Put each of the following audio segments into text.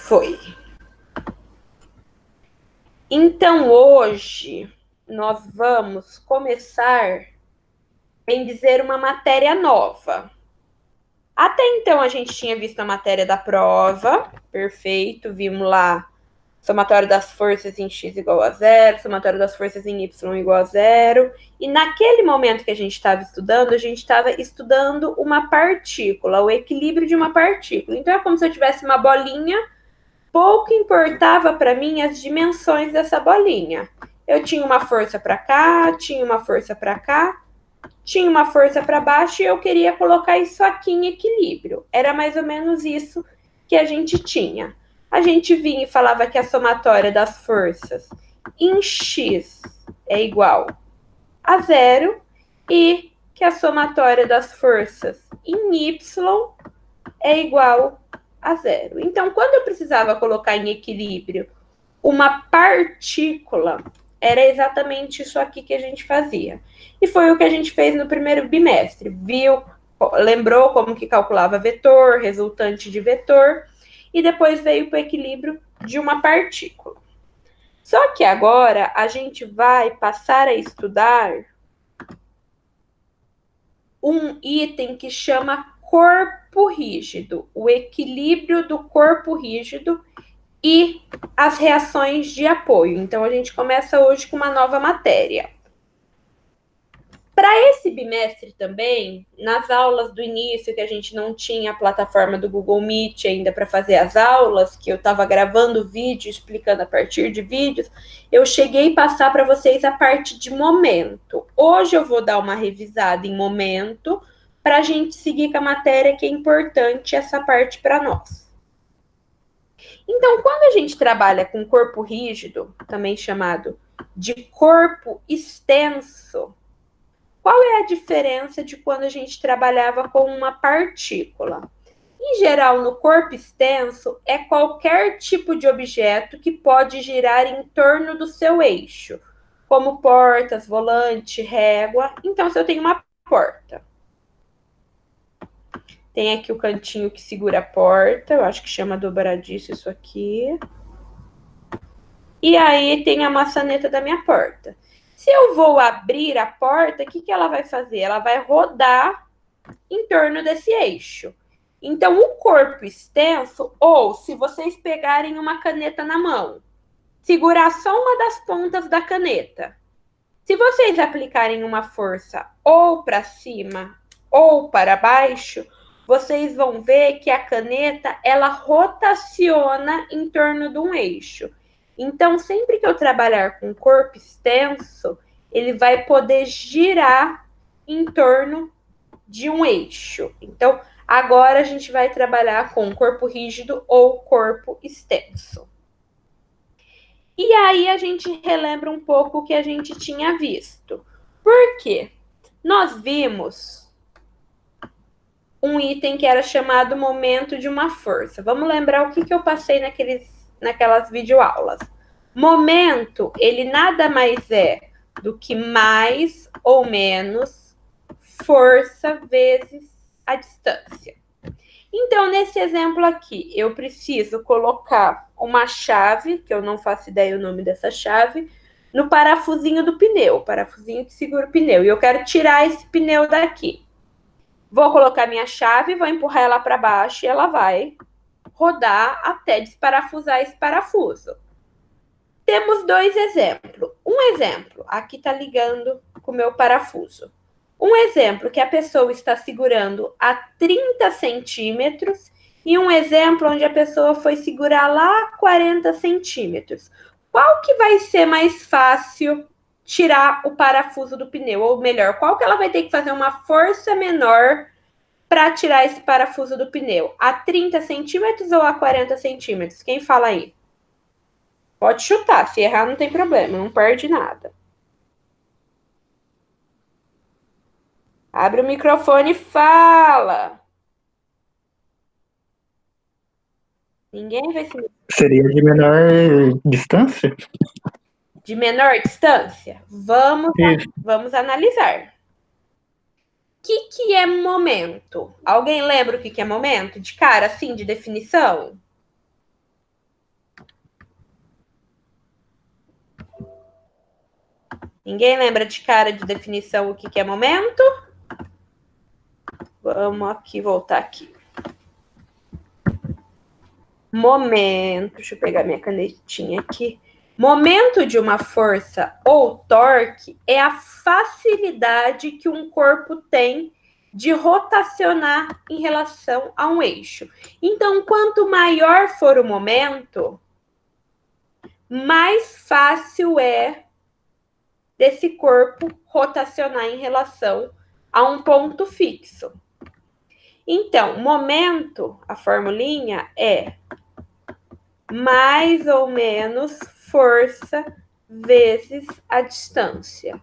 Foi. Então, hoje, nós vamos começar em dizer uma matéria nova. Até então, a gente tinha visto a matéria da prova, perfeito, vimos lá somatório das forças em x igual a zero, somatório das forças em y igual a zero, e naquele momento que a gente estava estudando uma partícula, o equilíbrio de uma partícula. Então, é como se eu tivesse uma bolinha. Pouco importava para mim as dimensões dessa bolinha. Eu tinha uma força para cá, tinha uma força para cá, tinha uma força para baixo e eu queria colocar isso aqui em equilíbrio. Era mais ou menos isso que a gente tinha. A gente vinha e falava que a somatória das forças em x é igual a zero e que a somatória das forças em y é igual a zero. Então, quando eu precisava colocar em equilíbrio uma partícula, era exatamente isso aqui que a gente fazia. E foi o que a gente fez no primeiro bimestre. Viu, lembrou como que calculava vetor, resultante de vetor, e depois veio para o equilíbrio de uma partícula. Só que agora a gente vai passar a estudar um item que chama corpo rígido, o equilíbrio do corpo rígido e as reações de apoio. Então, a gente começa hoje com uma nova matéria. Para esse bimestre também, nas aulas do início, que a gente não tinha a plataforma do Google Meet ainda para fazer as aulas, que eu estava gravando vídeo, explicando a partir de vídeos, eu cheguei a passar para vocês a parte de momento. Hoje eu vou dar uma revisada em momento, para a gente seguir com a matéria, que é importante essa parte para nós. Então, quando a gente trabalha com corpo rígido, também chamado de corpo extenso, qual é a diferença de quando a gente trabalhava com uma partícula? Em geral, no corpo extenso, é qualquer tipo de objeto que pode girar em torno do seu eixo, como portas, volante, régua. Então, se eu tenho uma porta, tem aqui o cantinho que segura a porta, eu acho que chama dobradiço isso aqui. E aí tem a maçaneta da minha porta. Se eu vou abrir a porta, o que ela vai fazer? Ela vai rodar em torno desse eixo. Então, o corpo extenso, ou se vocês pegarem uma caneta na mão, segurar só uma das pontas da caneta. Se vocês aplicarem uma força ou para cima ou para baixo, vocês vão ver que a caneta, ela rotaciona em torno de um eixo. Então, sempre que eu trabalhar com corpo extenso, ele vai poder girar em torno de um eixo. Então, agora a gente vai trabalhar com corpo rígido ou corpo extenso. E aí a gente relembra um pouco o que a gente tinha visto. Por quê? Nós vimos um item que era chamado momento de uma força. Vamos lembrar o que eu passei naquelas videoaulas. Momento, ele nada mais é do que mais ou menos força vezes a distância. Então, nesse exemplo aqui, eu preciso colocar uma chave, que eu não faço ideia o nome dessa chave, no parafusinho do pneu, o parafusinho que segura o pneu. E eu quero tirar esse pneu daqui. Vou colocar minha chave, vou empurrar ela para baixo e ela vai rodar até desparafusar esse parafuso. Temos dois exemplos. Um exemplo, aqui está ligando com o meu parafuso. Um exemplo que a pessoa está segurando a 30 centímetros e um exemplo onde a pessoa foi segurar lá a 40 centímetros. Qual que vai ser mais fácil tirar o parafuso do pneu? Ou melhor, qual que ela vai ter que fazer uma força menor para tirar esse parafuso do pneu? A 30 centímetros ou a 40 centímetros? Quem fala aí? Pode chutar, se errar não tem problema, não perde nada. Abre o microfone e fala. Ninguém vai se... Seria de menor distância? De menor distância? Vamos analisar. O que é momento? Alguém lembra o que é momento? De cara, assim, de definição? Ninguém lembra de cara de definição o que é momento? Vamos aqui, voltar aqui. Momento, deixa eu pegar minha canetinha aqui. Momento de uma força ou torque é a facilidade que um corpo tem de rotacionar em relação a um eixo. Então, quanto maior for o momento, mais fácil é desse corpo rotacionar em relação a um ponto fixo. Então, momento, a formulinha é mais ou menos força vezes a distância.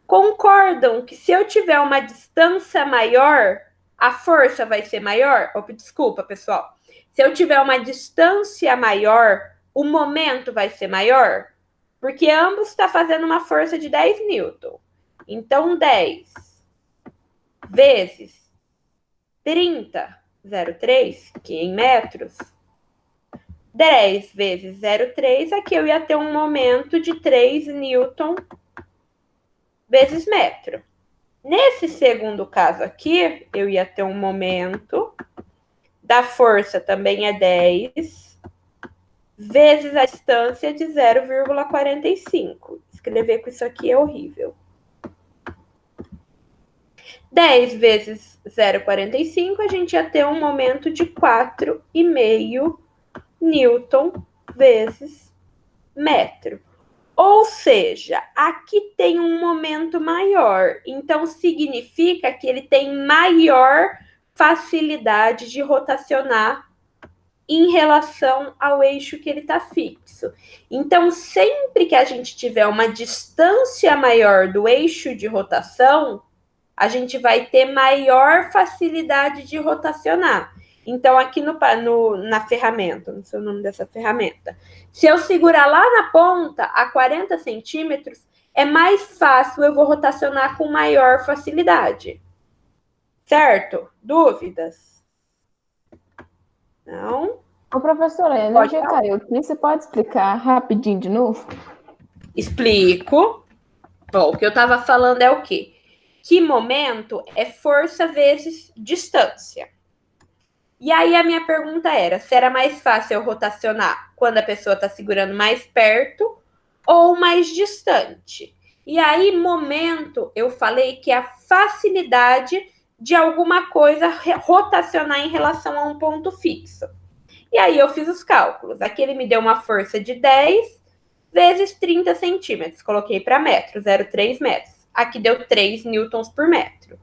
Concordam que se eu tiver uma distância maior, a força vai ser maior? Desculpa, pessoal. Se eu tiver uma distância maior, o momento vai ser maior? Porque ambos estão fazendo uma força de 10 newton. Então, 10 vezes 30,03, que em metros, 10 vezes 0,3, aqui eu ia ter um momento de 3 newton vezes metro. Nesse segundo caso aqui, eu ia ter um momento da força também é 10 vezes a distância de 0,45. Escrever com isso aqui é horrível. 10 vezes 0,45, a gente ia ter um momento de 4,5 newton vezes metro. Ou seja, aqui tem um momento maior. Então, significa que ele tem maior facilidade de rotacionar em relação ao eixo que ele está fixo. Então, sempre que a gente tiver uma distância maior do eixo de rotação, a gente vai ter maior facilidade de rotacionar. Então, aqui na ferramenta, não sei o nome dessa ferramenta, se eu segurar lá na ponta, a 40 centímetros, é mais fácil, eu vou rotacionar com maior facilidade. Certo? Dúvidas? Não? Ô, professora, a energia caiu aqui. Você pode explicar rapidinho de novo? Explico. Bom, o que eu estava falando é o quê? Que momento é força vezes distância. E aí a minha pergunta era, se era mais fácil eu rotacionar quando a pessoa está segurando mais perto ou mais distante? E aí, momento, eu falei que é a facilidade de alguma coisa rotacionar em relação a um ponto fixo. E aí eu fiz os cálculos. Aqui ele me deu uma força de 10 vezes 30 centímetros. Coloquei para metro, 0,3 metros. Aqui deu 3 newtons por metro.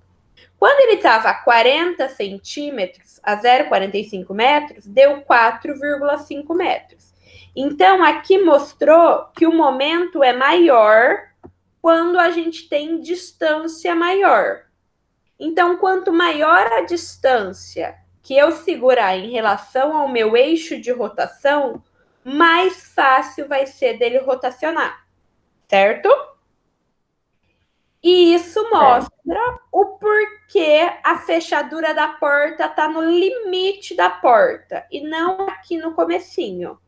Quando ele estava a 40 centímetros, a 0,45 metros, deu 4,5 metros. Então, aqui mostrou que o momento é maior quando a gente tem distância maior. Então, quanto maior a distância que eu segurar em relação ao meu eixo de rotação, mais fácil vai ser dele rotacionar, certo? E isso mostra o porquê a fechadura da porta está no limite da porta e não aqui no comecinho.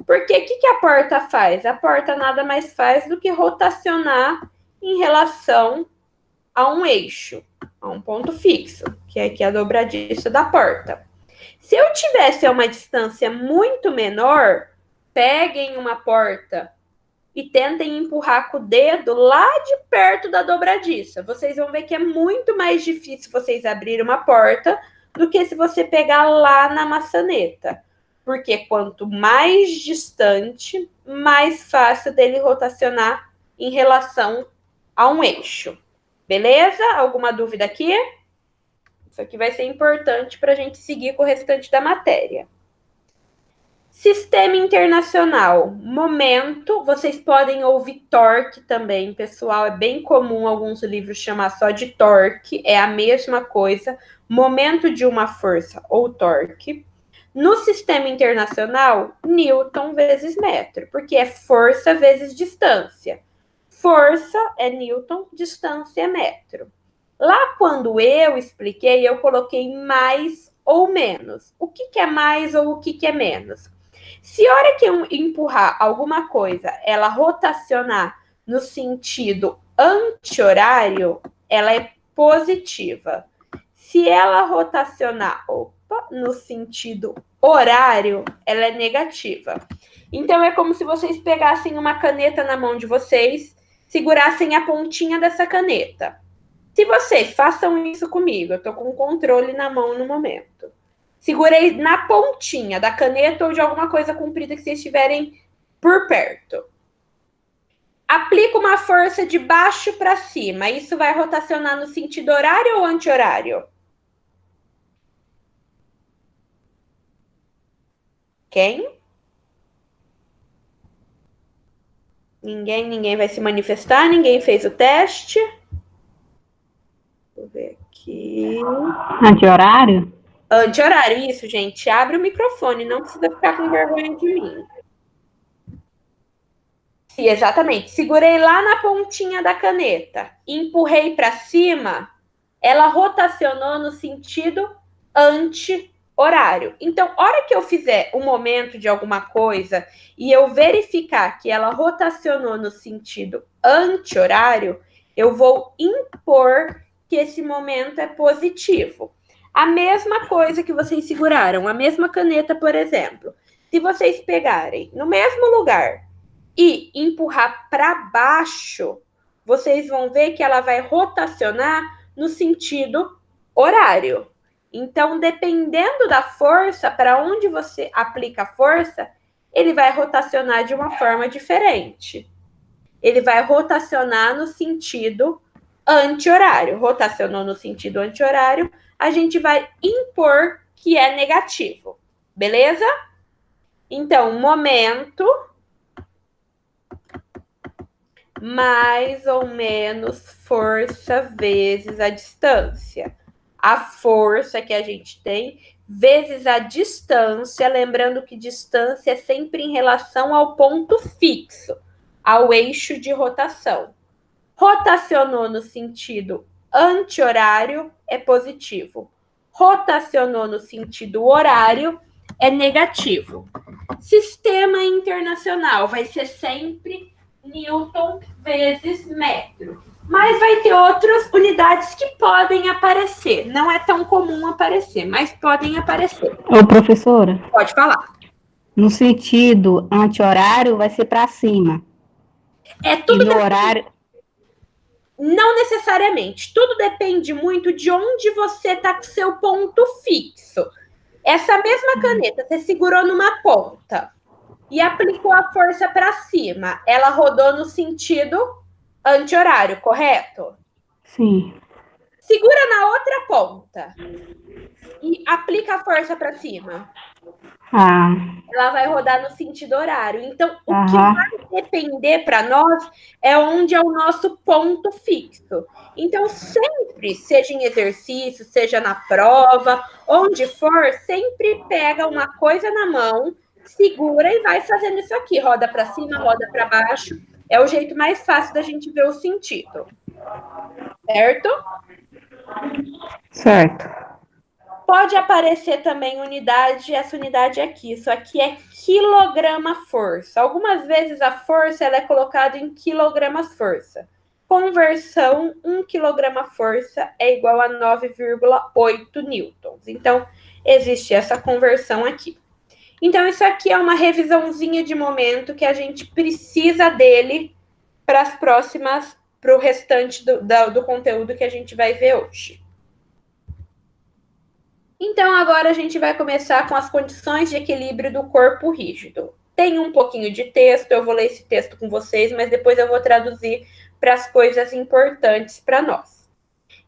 Porque o que a porta faz? A porta nada mais faz do que rotacionar em relação a um eixo, a um ponto fixo, que é aqui a dobradiça da porta. Se eu tivesse a uma distância muito menor, peguem uma porta e tentem empurrar com o dedo lá de perto da dobradiça. Vocês vão ver que é muito mais difícil vocês abrirem uma porta do que se você pegar lá na maçaneta. Porque quanto mais distante, mais fácil dele rotacionar em relação a um eixo. Beleza? Alguma dúvida aqui? Isso aqui vai ser importante para a gente seguir com o restante da matéria. Sistema internacional, momento, vocês podem ouvir torque também, pessoal, é bem comum alguns livros chamar só de torque, é a mesma coisa, momento de uma força ou torque. No sistema internacional, Newton vezes metro, porque é força vezes distância. Força é Newton, distância é metro. Lá quando eu expliquei, eu coloquei mais ou menos. O que é mais ou o que é menos? Se a hora que eu empurrar alguma coisa, ela rotacionar no sentido anti-horário, ela é positiva. Se ela rotacionar, no sentido horário, ela é negativa. Então, é como se vocês pegassem uma caneta na mão de vocês, segurassem a pontinha dessa caneta. Se vocês façam isso comigo, eu tô com o controle na mão no momento. Segurei na pontinha da caneta ou de alguma coisa comprida que vocês estiverem por perto. Aplico uma força de baixo para cima. Isso vai rotacionar no sentido horário ou anti-horário? Quem? Ninguém vai se manifestar, ninguém fez o teste. Vou ver aqui. Anti-horário? Anti-horário, isso, gente. Abre o microfone, não precisa ficar com vergonha de mim. Sim, exatamente. Segurei lá na pontinha da caneta, empurrei para cima, ela rotacionou no sentido anti-horário. Então, hora que eu fizer um momento de alguma coisa e eu verificar que ela rotacionou no sentido anti-horário, eu vou impor que esse momento é positivo. A mesma coisa que vocês seguraram, a mesma caneta, por exemplo. Se vocês pegarem no mesmo lugar e empurrar para baixo, vocês vão ver que ela vai rotacionar no sentido horário. Então, dependendo da força, para onde você aplica a força, ele vai rotacionar de uma forma diferente. Ele vai rotacionar no sentido anti-horário. Rotacionou no sentido anti-horário, a gente vai impor que é negativo. Beleza? Então, momento mais ou menos força vezes a distância. A força que a gente tem vezes a distância, lembrando que distância é sempre em relação ao ponto fixo, ao eixo de rotação. Rotacionou no sentido anti-horário, é positivo. Rotacionou no sentido horário, é negativo. Sistema internacional vai ser sempre Newton vezes metro. Mas vai ter outras unidades que podem aparecer. Não é tão comum aparecer, mas podem aparecer. Ô, professora. Pode falar. No sentido anti-horário, vai ser para cima. É tudo. E no horário... Não necessariamente. Tudo depende muito de onde você está com seu ponto fixo. Essa mesma caneta, você segurou numa ponta e aplicou a força para cima. Ela rodou no sentido anti-horário, correto? Sim. Segura na outra ponta e aplica a força para cima. Ela vai rodar no sentido horário. Então, o que vai depender para nós é onde é o nosso ponto fixo. Então, sempre, seja em exercício, seja na prova, onde for, sempre pega uma coisa na mão, segura e vai fazendo isso aqui. Roda para cima, roda para baixo. É o jeito mais fácil da gente ver o sentido. Certo? Certo. Pode aparecer também unidade, essa unidade aqui. Isso aqui é quilograma-força. Algumas vezes a força ela é colocada em quilogramas-força. Conversão, 1 quilograma-força é igual a 9,8 newtons. Então, existe essa conversão aqui. Então, isso aqui é uma revisãozinha de momento que a gente precisa dele para as próximas, para o restante do conteúdo que a gente vai ver hoje. Então, agora a gente vai começar com as condições de equilíbrio do corpo rígido. Tem um pouquinho de texto, eu vou ler esse texto com vocês, mas depois eu vou traduzir para as coisas importantes para nós.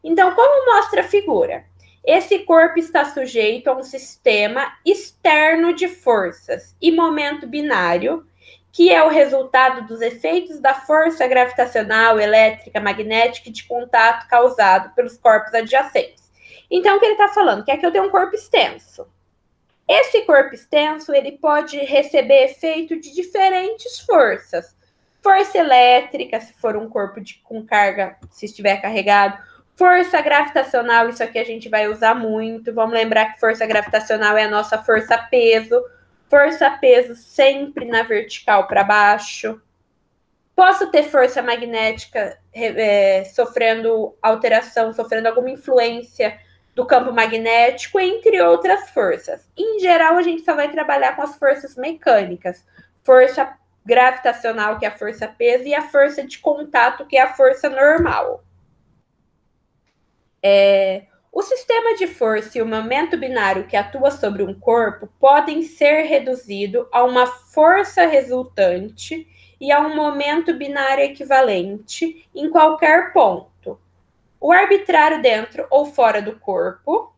Então, como mostra a figura? Esse corpo está sujeito a um sistema externo de forças e momento binário, que é o resultado dos efeitos da força gravitacional, elétrica, magnética e de contato causado pelos corpos adjacentes. Então, o que ele está falando? Que aqui eu tenho um corpo extenso. Esse corpo extenso, ele pode receber efeito de diferentes forças. Força elétrica, se for um corpo com carga, se estiver carregado. Força gravitacional, isso aqui a gente vai usar muito. Vamos lembrar que força gravitacional é a nossa força-peso. Força-peso sempre na vertical para baixo. Posso ter força magnética sofrendo alteração, sofrendo alguma influência do campo magnético, entre outras forças. Em geral, a gente só vai trabalhar com as forças mecânicas. Força gravitacional, que é a força peso, e a força de contato, que é a força normal. O sistema de força e o momento binário que atua sobre um corpo podem ser reduzidos a uma força resultante e a um momento binário equivalente em qualquer ponto. O arbitrário dentro ou fora do corpo.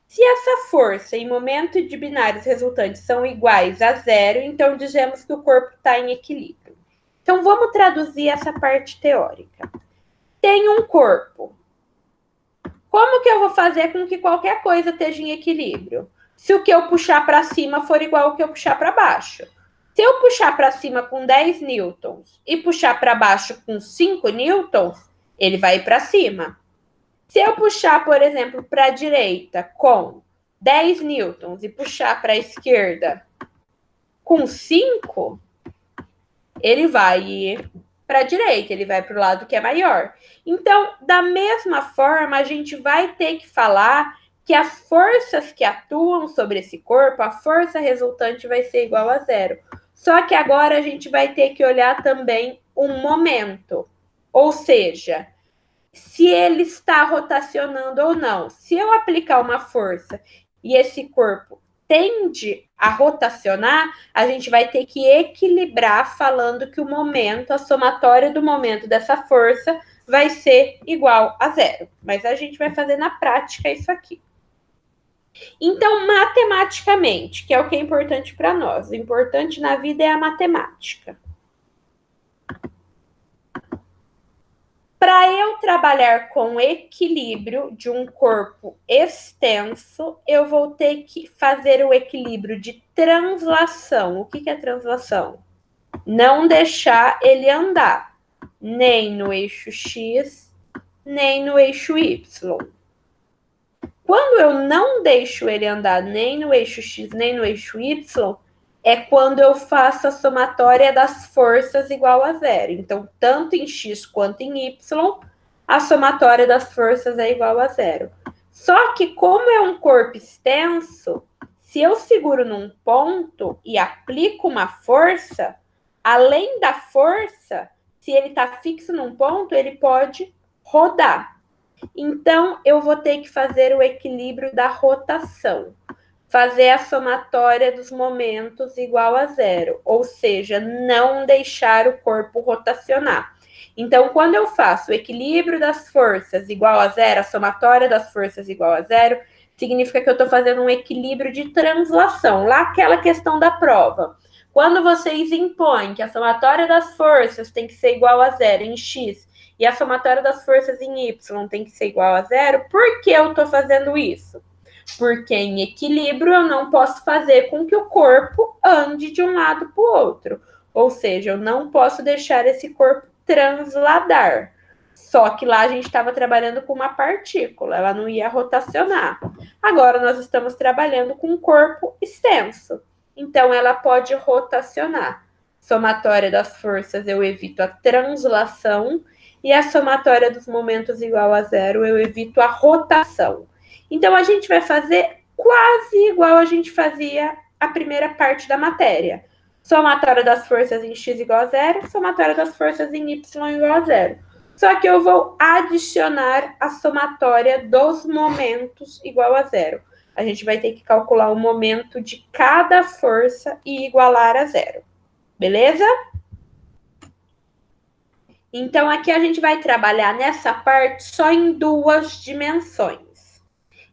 Se essa força e momento de binários resultantes são iguais a zero, então dizemos que o corpo está em equilíbrio. Então, vamos traduzir essa parte teórica. Tem um corpo. Como que eu vou fazer com que qualquer coisa esteja em equilíbrio? Se o que eu puxar para cima for igual ao que eu puxar para baixo. Se eu puxar para cima com 10 newtons e puxar para baixo com 5 newtons, ele vai ir para cima. Se eu puxar, por exemplo, para a direita com 10 newtons e puxar para a esquerda com 5, ele vai ir para a direita, ele vai para o lado que é maior. Então, da mesma forma, a gente vai ter que falar que as forças que atuam sobre esse corpo, a força resultante vai ser igual a zero. Só que agora a gente vai ter que olhar também o momento. Ou seja, se ele está rotacionando ou não. Se eu aplicar uma força e esse corpo tende a rotacionar, a gente vai ter que equilibrar falando que o momento, a somatória do momento dessa força vai ser igual a zero. Mas a gente vai fazer na prática isso aqui. Então, matematicamente, que é o que é importante para nós, o importante na vida é a matemática. Para eu trabalhar com equilíbrio de um corpo extenso, eu vou ter que fazer o equilíbrio de translação. O que é translação? Não deixar ele andar nem no eixo X, nem no eixo Y. Quando eu não deixo ele andar nem no eixo X, nem no eixo Y, é quando eu faço a somatória das forças igual a zero. Então, tanto em X quanto em Y, a somatória das forças é igual a zero. Só que, como é um corpo extenso, se eu seguro num ponto e aplico uma força, além da força, se ele está fixo num ponto, ele pode rodar. Então, eu vou ter que fazer o equilíbrio da rotação. Fazer a somatória dos momentos igual a zero, ou seja, não deixar o corpo rotacionar. Então, quando eu faço o equilíbrio das forças igual a zero, a somatória das forças igual a zero, significa que eu estou fazendo um equilíbrio de translação. Lá aquela questão da prova. Quando vocês impõem que a somatória das forças tem que ser igual a zero em X e a somatória das forças em Y tem que ser igual a zero, por que eu estou fazendo isso? Porque em equilíbrio eu não posso fazer com que o corpo ande de um lado para o outro. Ou seja, eu não posso deixar esse corpo transladar. Só que lá a gente estava trabalhando com uma partícula, ela não ia rotacionar. Agora nós estamos trabalhando com um corpo extenso. Então ela pode rotacionar. Somatória das forças eu evito a translação e a somatória dos momentos igual a zero eu evito a rotação. Então, a gente vai fazer quase igual a gente fazia a primeira parte da matéria. Somatória das forças em X igual a zero, somatória das forças em Y igual a zero. Só que eu vou adicionar a somatória dos momentos igual a zero. A gente vai ter que calcular o momento de cada força e igualar a zero. Beleza? Então, aqui a gente vai trabalhar nessa parte só em duas dimensões.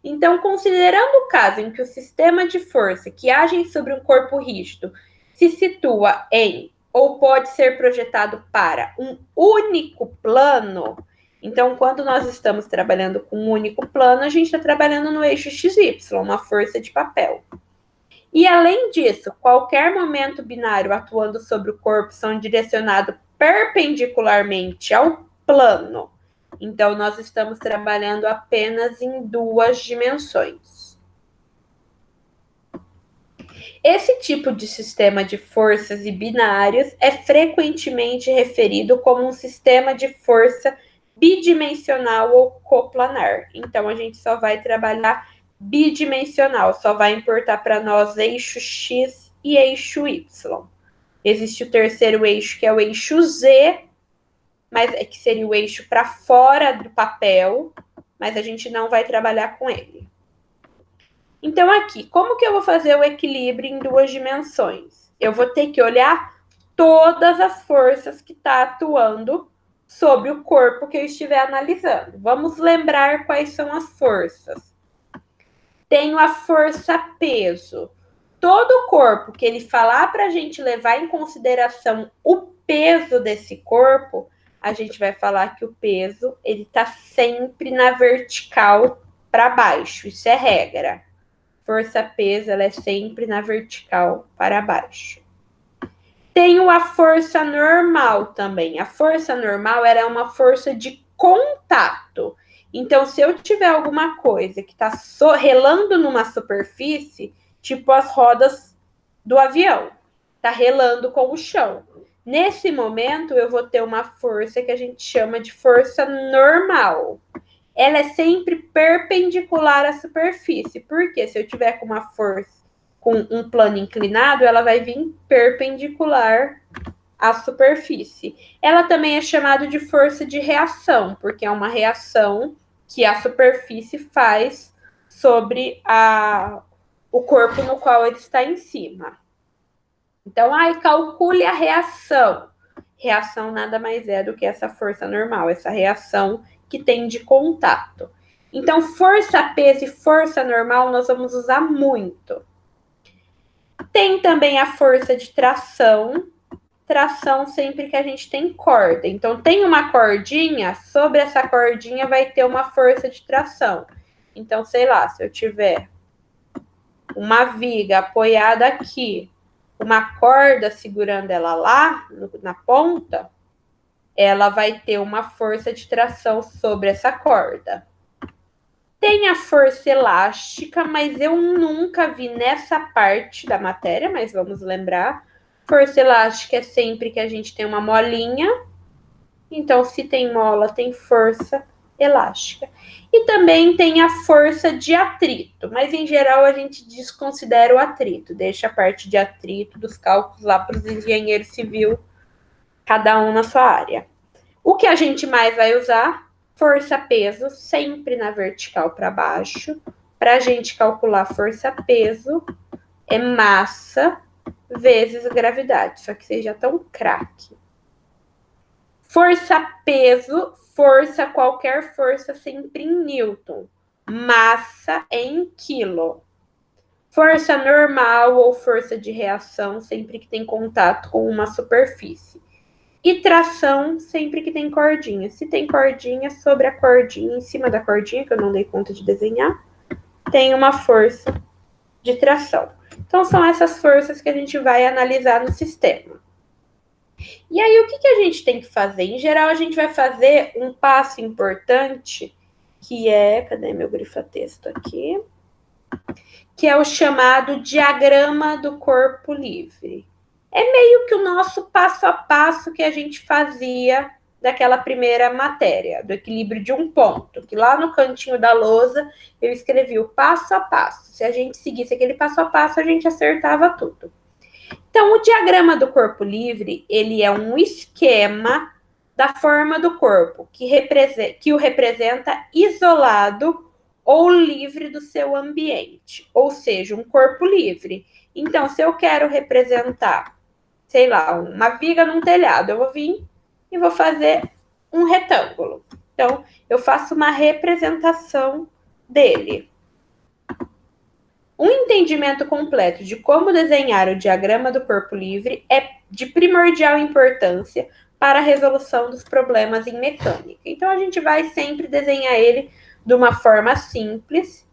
Então, considerando o caso em que o sistema de força que agem sobre um corpo rígido se situa em, ou pode ser projetado para, um único plano, então, quando nós estamos trabalhando com um único plano, a gente está trabalhando no eixo XY, uma força de papel. E, além disso, qualquer momento binário atuando sobre o corpo são direcionados perpendicularmente ao plano. Então, nós estamos trabalhando apenas em duas dimensões. Esse tipo de sistema de forças e binários é frequentemente referido como um sistema de força bidimensional ou coplanar. Então, a gente só vai trabalhar bidimensional, só vai importar para nós eixo X e eixo Y. Existe o terceiro eixo, que é o eixo Z, mas é que seria o eixo para fora do papel, mas a gente não vai trabalhar com ele. Então, aqui, como que eu vou fazer o equilíbrio em duas dimensões? Eu vou ter que olhar todas as forças que estão atuando sobre o corpo que eu estiver analisando. Vamos lembrar quais são as forças. Tenho a força peso. Todo o corpo que ele falar para a gente levar em consideração o peso desse corpo, a gente vai falar que o peso ele está sempre na vertical para baixo. Isso é regra. Força-peso, ela é sempre na vertical para baixo. Tenho a força normal também. A força normal ela é uma força de contato. Então, se eu tiver alguma coisa que está relando numa superfície, tipo as rodas do avião, está relando com o chão. Nesse momento, eu vou ter uma força que a gente chama de força normal. Ela é sempre perpendicular à superfície. Porque se eu tiver com uma força, com um plano inclinado, ela vai vir perpendicular à superfície. Ela também é chamada de força de reação, porque é uma reação que a superfície faz sobre o corpo no qual ele está em cima. Então, calcule a reação. Reação nada mais é do que essa força normal, essa reação que tem de contato. Então, força, peso e força normal nós vamos usar muito. Tem também a força de tração. Tração sempre que a gente tem corda. Então, tem uma cordinha, sobre essa cordinha vai ter uma força de tração. Então, sei lá, se eu tiver uma viga apoiada aqui, uma corda segurando ela lá, na ponta, ela vai ter uma força de tração sobre essa corda. Tem a força elástica, mas eu nunca vi nessa parte da matéria, mas vamos lembrar. Força elástica é sempre que a gente tem uma molinha. Então, se tem mola, tem força elástica. E também tem a força de atrito, mas em geral a gente desconsidera o atrito. Deixa a parte de atrito dos cálculos lá para os engenheiros civis, cada um na sua área. O que a gente mais vai usar? Força-peso, sempre na vertical para baixo. Para a gente calcular força-peso, é massa vezes gravidade. Só que vocês já estão craque. Força-peso, força, qualquer força sempre em Newton. Massa é em quilo. Força normal ou força de reação, sempre que tem contato com uma superfície. E tração, sempre que tem cordinha. Se tem cordinha, sobre a cordinha, em cima da cordinha, que eu não dei conta de desenhar, tem uma força de tração. Então, são essas forças que a gente vai analisar no sistema. E aí, o que a gente tem que fazer? Em geral, a gente vai fazer um passo importante, que é... Cadê meu grifa-texto aqui? Que é o chamado diagrama do corpo livre. É meio que o nosso passo a passo que a gente fazia daquela primeira matéria, do equilíbrio de um ponto, que lá no cantinho da lousa eu escrevi o passo a passo. Se a gente seguisse aquele passo a passo, a gente acertava tudo. Então, o diagrama do corpo livre, ele é um esquema da forma do corpo, que o representa isolado ou livre do seu ambiente, ou seja, um corpo livre. Então, se eu quero representar, sei lá, uma viga num telhado, eu vou vir e vou fazer um retângulo. Então, eu faço uma representação dele. Um entendimento completo de como desenhar o diagrama do corpo livre é de primordial importância para a resolução dos problemas em mecânica. Então, a gente vai sempre desenhar ele de uma forma simples.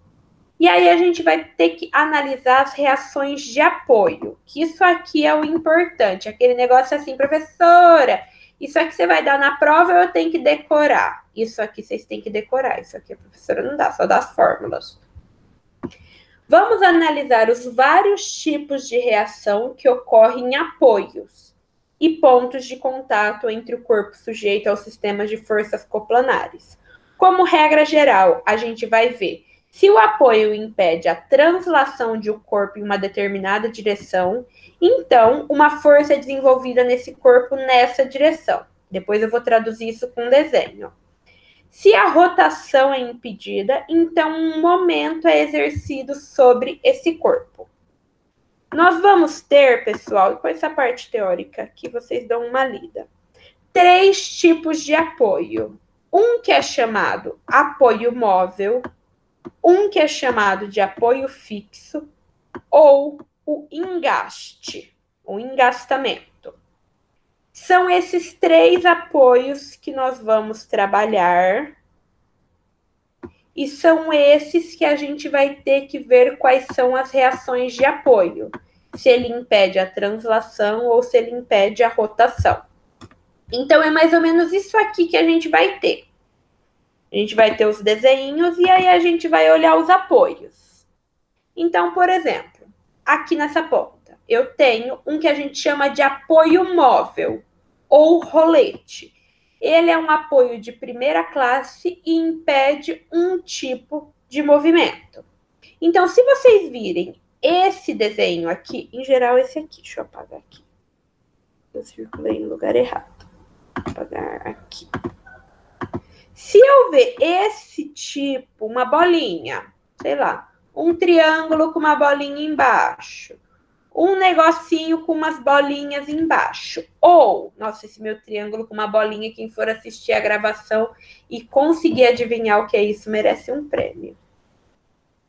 E aí, a gente vai ter que analisar as reações de apoio, que isso aqui é o importante. Aquele negócio assim, professora, isso aqui você vai dar na prova ou eu tenho que decorar? Isso aqui vocês têm que decorar. Isso aqui a professora não dá, só dá as fórmulas. Vamos analisar os vários tipos de reação que ocorrem em apoios e pontos de contato entre o corpo sujeito aos sistemas de forças coplanares. Como regra geral, a gente vai ver se o apoio impede a translação de um corpo em uma determinada direção, então uma força é desenvolvida nesse corpo nessa direção. Depois eu vou traduzir isso com um desenho. Se a rotação é impedida, então um momento é exercido sobre esse corpo. Nós vamos ter, pessoal, com essa parte teórica que vocês dão uma lida, 3 tipos de apoio. Um que é chamado apoio móvel, um que é chamado de apoio fixo, ou o engaste, o engastamento. São esses 3 apoios que nós vamos trabalhar e são esses que a gente vai ter que ver quais são as reações de apoio, se ele impede a translação ou se ele impede a rotação. Então, é mais ou menos isso aqui que a gente vai ter. A gente vai ter os desenhos e aí a gente vai olhar os apoios. Então, por exemplo, aqui nessa ponta, eu tenho um que a gente chama de apoio móvel ou rolete. Ele é um apoio de primeira classe e impede um tipo de movimento. Então, se vocês virem esse desenho aqui, em geral esse aqui, deixa eu apagar aqui. Eu circulei no lugar errado. Vou apagar aqui. Se eu ver esse tipo, uma bolinha, sei lá, um triângulo com uma bolinha embaixo, um negocinho com umas bolinhas embaixo, ou, nossa, esse meu triângulo com uma bolinha, quem for assistir a gravação e conseguir adivinhar o que é isso, merece um prêmio.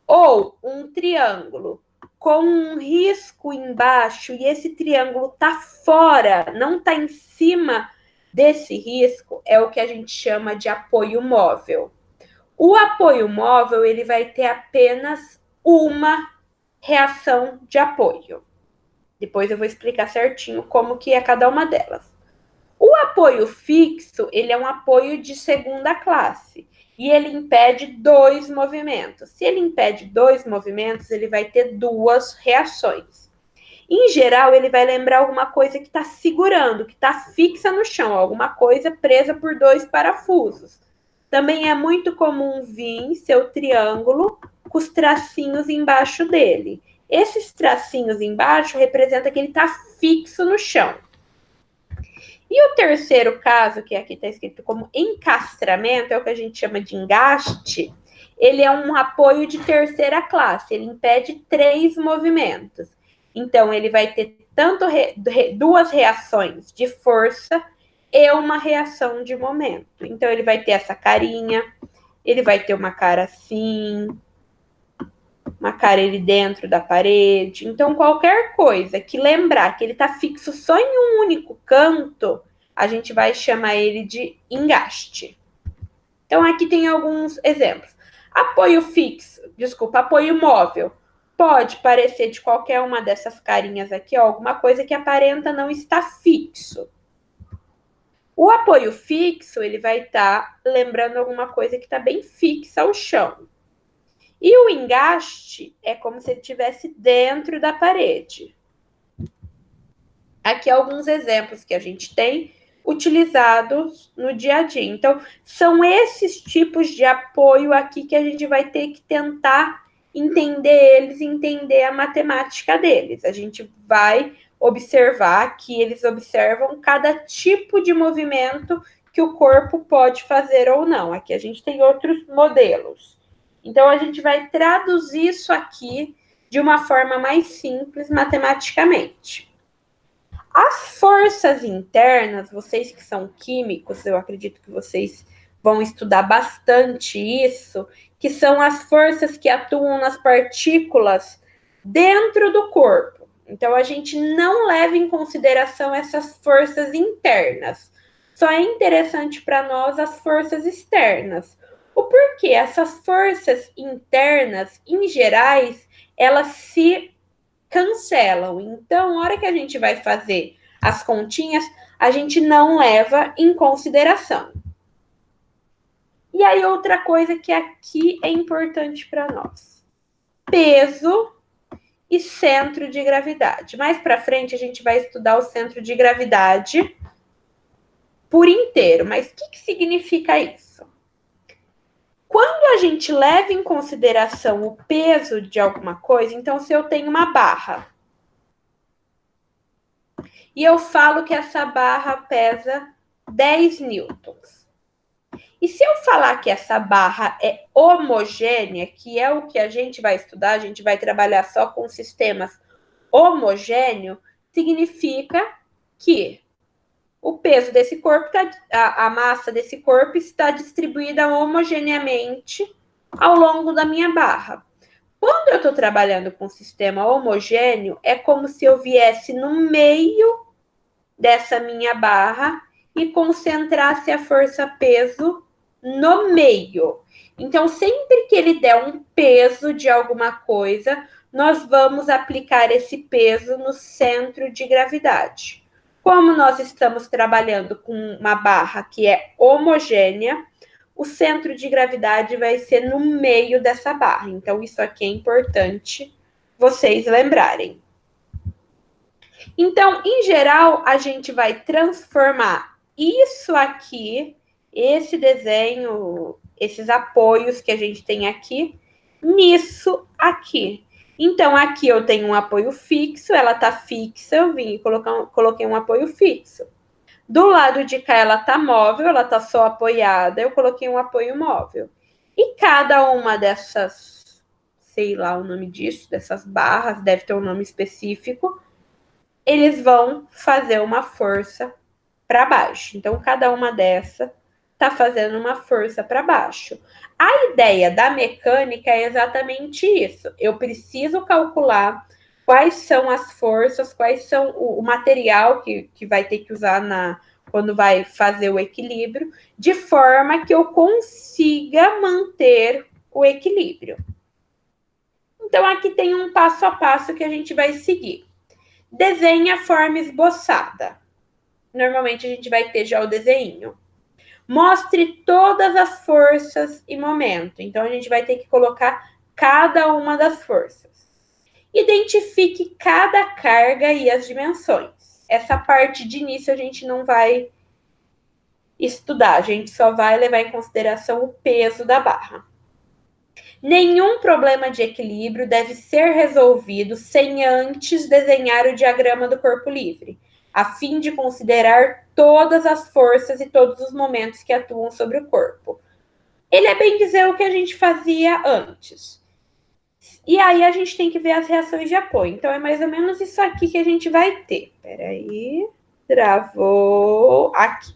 Ou um triângulo com um risco embaixo e esse triângulo tá fora, não tá em cima desse risco, é o que a gente chama de apoio móvel. O apoio móvel, ele vai ter apenas uma reação de apoio. Depois eu vou explicar certinho como que é cada uma delas. O apoio fixo, ele é um apoio de segunda classe e ele impede 2 movimentos. Se ele impede 2 movimentos, ele vai ter 2 reações. Em geral, ele vai lembrar alguma coisa que está segurando, que está fixa no chão, alguma coisa presa por 2 parafusos. Também é muito comum vir seu triângulo com os tracinhos embaixo dele. Esses tracinhos embaixo representam que ele está fixo no chão. E o terceiro caso, que aqui está escrito como encastramento, é o que a gente chama de engaste. Ele é um apoio de terceira classe, ele impede 3 movimentos. Então, ele vai ter tanto 2 reações de força e uma reação de momento. Então, ele vai ter essa carinha, ele vai ter uma cara assim, uma cara ele dentro da parede. Então, qualquer coisa que lembrar que ele está fixo só em um único canto, a gente vai chamar ele de engaste. Então, aqui tem alguns exemplos. Apoio fixo, apoio móvel. Pode parecer de qualquer uma dessas carinhas aqui, ó, alguma coisa que aparenta não estar fixo. O apoio fixo, ele vai estar lembrando alguma coisa que está bem fixa ao chão. E o engaste é como se ele estivesse dentro da parede. Aqui alguns exemplos que a gente tem utilizados no dia a dia. Então, são esses tipos de apoio aqui que a gente vai ter que tentar entender eles, entender a matemática deles. A gente vai observar que eles observam cada tipo de movimento que o corpo pode fazer ou não. Aqui a gente tem outros modelos. Então, a gente vai traduzir isso aqui de uma forma mais simples matematicamente. As forças internas, vocês que são químicos, eu acredito que vocês vão estudar bastante isso, que são as forças que atuam nas partículas dentro do corpo. Então, a gente não leva em consideração essas forças internas. Só é interessante para nós as forças externas. O porquê? Essas forças internas, em gerais, elas se cancelam. Então, na hora que a gente vai fazer as continhas, a gente não leva em consideração. E aí, outra coisa que aqui é importante para nós. peso e centro de gravidade. Mais para frente, a gente vai estudar o centro de gravidade por inteiro. Mas o que significa isso? Quando a gente leva em consideração o peso de alguma coisa, então se eu tenho uma barra e eu falo que essa barra pesa 10 newtons. E se eu falar que essa barra é homogênea, que é o que a gente vai estudar, a gente vai trabalhar só com sistemas homogêneos, significa que o peso desse corpo, a massa desse corpo está distribuída homogeneamente ao longo da minha barra. Quando eu estou trabalhando com um sistema homogêneo, é como se eu viesse no meio dessa minha barra e concentrasse a força-peso no meio. Então, sempre que ele der um peso de alguma coisa, nós vamos aplicar esse peso no centro de gravidade. Como nós estamos trabalhando com uma barra que é homogênea, o centro de gravidade vai ser no meio dessa barra. Então, isso aqui é importante vocês lembrarem. Então, em geral, a gente vai transformar isso aqui, esse desenho, esses apoios que a gente tem aqui, nisso aqui. Então, aqui eu tenho um apoio fixo, ela está fixa, eu vim e coloquei um apoio fixo. Do lado de cá, ela está móvel, ela está só apoiada, eu coloquei um apoio móvel. E cada uma dessas, sei lá o nome disso, dessas barras, deve ter um nome específico, eles vão fazer uma força para baixo. Então, cada uma dessa está fazendo uma força para baixo. A ideia da mecânica é exatamente isso. Eu preciso calcular quais são as forças, quais são o material que vai ter que usar quando vai fazer o equilíbrio, de forma que eu consiga manter o equilíbrio. Então, aqui tem um passo a passo que a gente vai seguir. Desenhe a forma esboçada. Normalmente a gente vai ter já o desenho. Mostre todas as forças e momento. Então a gente vai ter que colocar cada uma das forças. Identifique cada carga e as dimensões. Essa parte de início a gente não vai estudar, a gente só vai levar em consideração o peso da barra. Nenhum problema de equilíbrio deve ser resolvido sem antes desenhar o diagrama do corpo livre, a fim de considerar todas as forças e todos os momentos que atuam sobre o corpo. Ele é bem dizer o que a gente fazia antes. E aí a gente tem que ver as reações de apoio. Então é mais ou menos isso aqui que a gente vai ter. Peraí, travou aqui.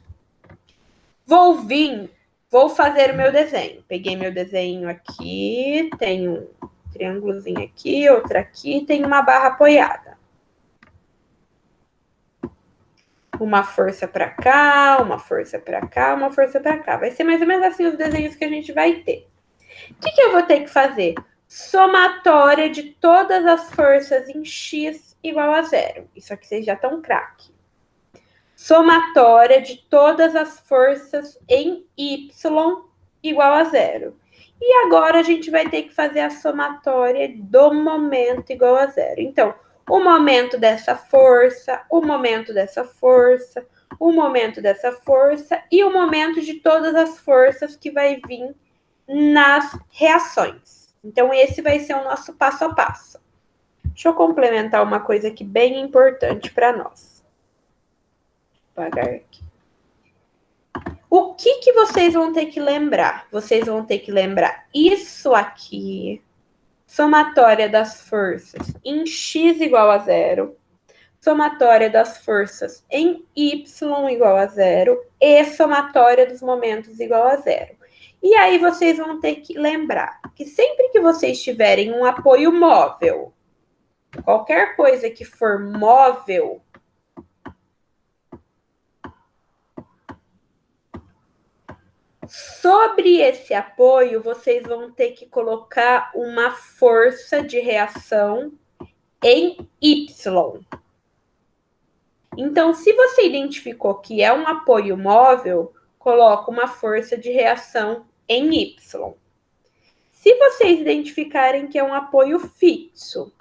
Vou fazer o meu desenho. Peguei meu desenho aqui, tem um triângulozinho aqui, outro aqui, tem uma barra apoiada. Uma força para cá, uma força para cá, uma força para cá. Vai ser mais ou menos assim os desenhos que a gente vai ter. O que eu vou ter que fazer? Somatória de todas as forças em X igual a 0. Isso aqui vocês já estão craque. Somatória de todas as forças em Y igual a 0. E agora a gente vai ter que fazer a somatória do momento igual a 0. Então, o momento dessa força, o momento dessa força, o momento dessa força e o momento de todas as forças que vai vir nas reações. Então, esse vai ser o nosso passo a passo. Deixa eu complementar uma coisa aqui bem importante para nós. Apagar aqui. O que vocês vão ter que lembrar? Vocês vão ter que lembrar isso aqui, somatória das forças em X igual a 0, somatória das forças em Y igual a 0 e somatória dos momentos igual a 0. E aí vocês vão ter que lembrar que sempre que vocês tiverem um apoio móvel, qualquer coisa que for móvel, sobre esse apoio, vocês vão ter que colocar uma força de reação em Y. Então, se você identificou que é um apoio móvel, coloca uma força de reação em Y. Se vocês identificarem que é um apoio fixo,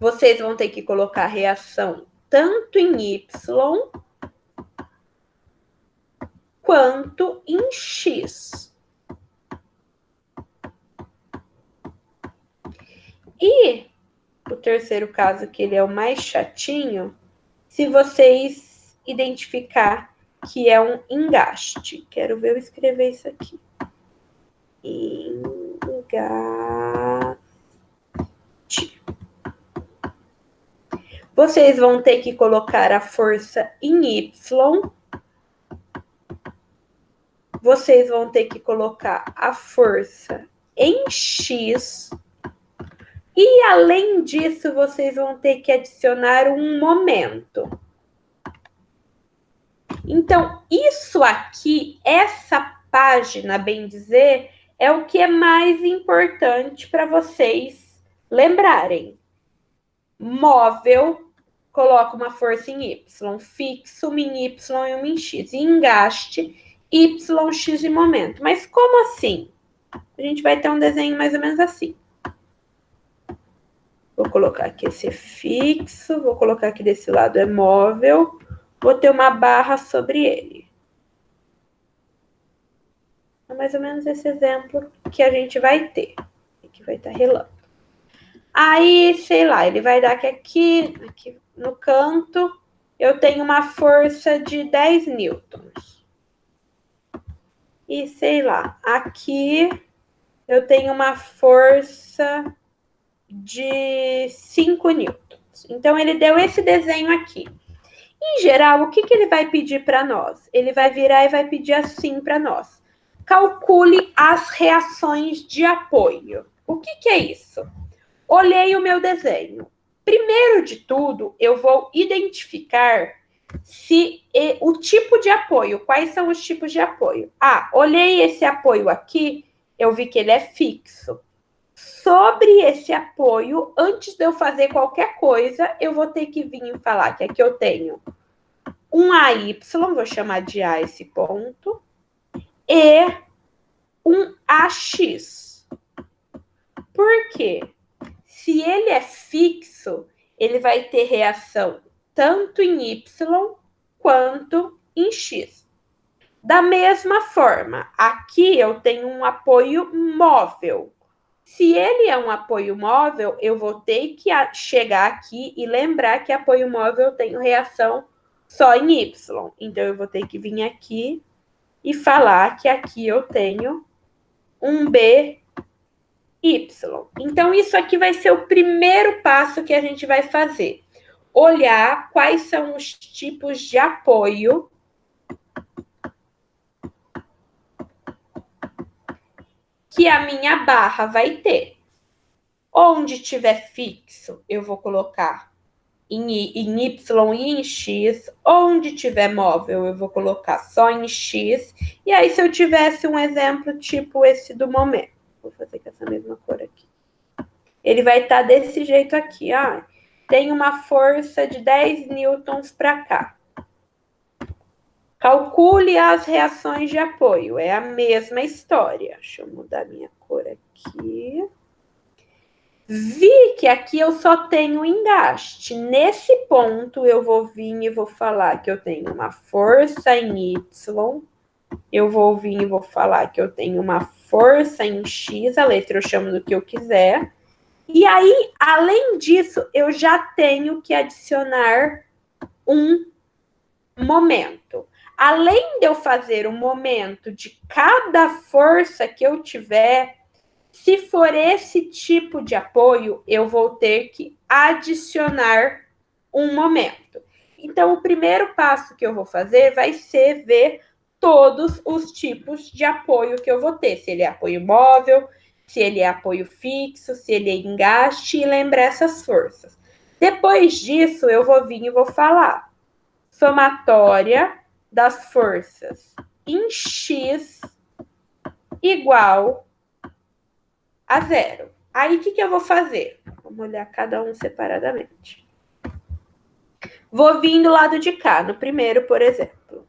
vocês vão ter que colocar reação tanto em Y quanto em X. E o terceiro caso, que ele é o mais chatinho, se vocês identificar que é um engaste. Quero ver eu escrever isso aqui. Engaste. Vocês vão ter que colocar a força em Y. Vocês vão ter que colocar a força em X. E, além disso, vocês vão ter que adicionar um momento. Então, isso aqui, essa página, bem dizer, é o que é mais importante para vocês lembrarem. Móvel, coloca uma força em Y. Fixo, uma em Y e uma em X. E engaste, Y, X de momento. Mas como assim? A gente vai ter um desenho mais ou menos assim. Vou colocar aqui esse fixo, vou colocar aqui desse lado é móvel, vou ter uma barra sobre ele. É mais ou menos esse exemplo que a gente vai ter. Aqui vai estar relando. Aí, sei lá, ele vai dar que aqui no canto, eu tenho uma força de 10 newtons. E, sei lá, aqui eu tenho uma força de 5 newtons. Então, ele deu esse desenho aqui. Em geral, o que ele vai pedir para nós? Ele vai virar e vai pedir assim para nós. Calcule as reações de apoio. O que é isso? Olhei o meu desenho. Primeiro de tudo, eu vou identificar o tipo de apoio. Quais são os tipos de apoio? Ah, olhei esse apoio aqui, eu vi que ele é fixo. Sobre esse apoio, antes de eu fazer qualquer coisa, eu vou ter que vir e falar que aqui eu tenho um AY, vou chamar de A esse ponto, e um AX. Por quê? Se ele é fixo, ele vai ter reação tanto em Y quanto em X. Da mesma forma, aqui eu tenho um apoio móvel. Se ele é um apoio móvel, eu vou ter que chegar aqui e lembrar que apoio móvel eu tenho reação só em Y. Então, eu vou ter que vir aqui e falar que aqui eu tenho um BY. Então, isso aqui vai ser o primeiro passo que a gente vai fazer. Olhar quais são os tipos de apoio que a minha barra vai ter. Onde tiver fixo, eu vou colocar em Y e em X. Onde tiver móvel, eu vou colocar só em X. E aí, se eu tivesse um exemplo tipo esse do momento, vou fazer com essa mesma cor aqui. Ele vai estar desse jeito aqui. Tem uma força de 10 newtons para cá. Calcule as reações de apoio. É a mesma história. Deixa eu mudar minha cor aqui. Vi que aqui eu só tenho engaste. Nesse ponto, eu vou vir e vou falar que eu tenho uma força em Y. Eu vou vir e vou falar que eu tenho uma força em X. A letra eu chamo do que eu quiser. E aí, além disso, eu já tenho que adicionar um momento. Além de eu fazer um momento de cada força que eu tiver, se for esse tipo de apoio, eu vou ter que adicionar um momento. Então, o primeiro passo que eu vou fazer vai ser ver todos os tipos de apoio que eu vou ter. Se ele é apoio móvel, se ele é apoio fixo, se ele é engaste, e lembrar essas forças. Depois disso, eu vou vir e vou falar somatória das forças em X igual a 0. Aí, o que eu vou fazer? Vamos olhar cada um separadamente. Vou vir do lado de cá, no primeiro, por exemplo.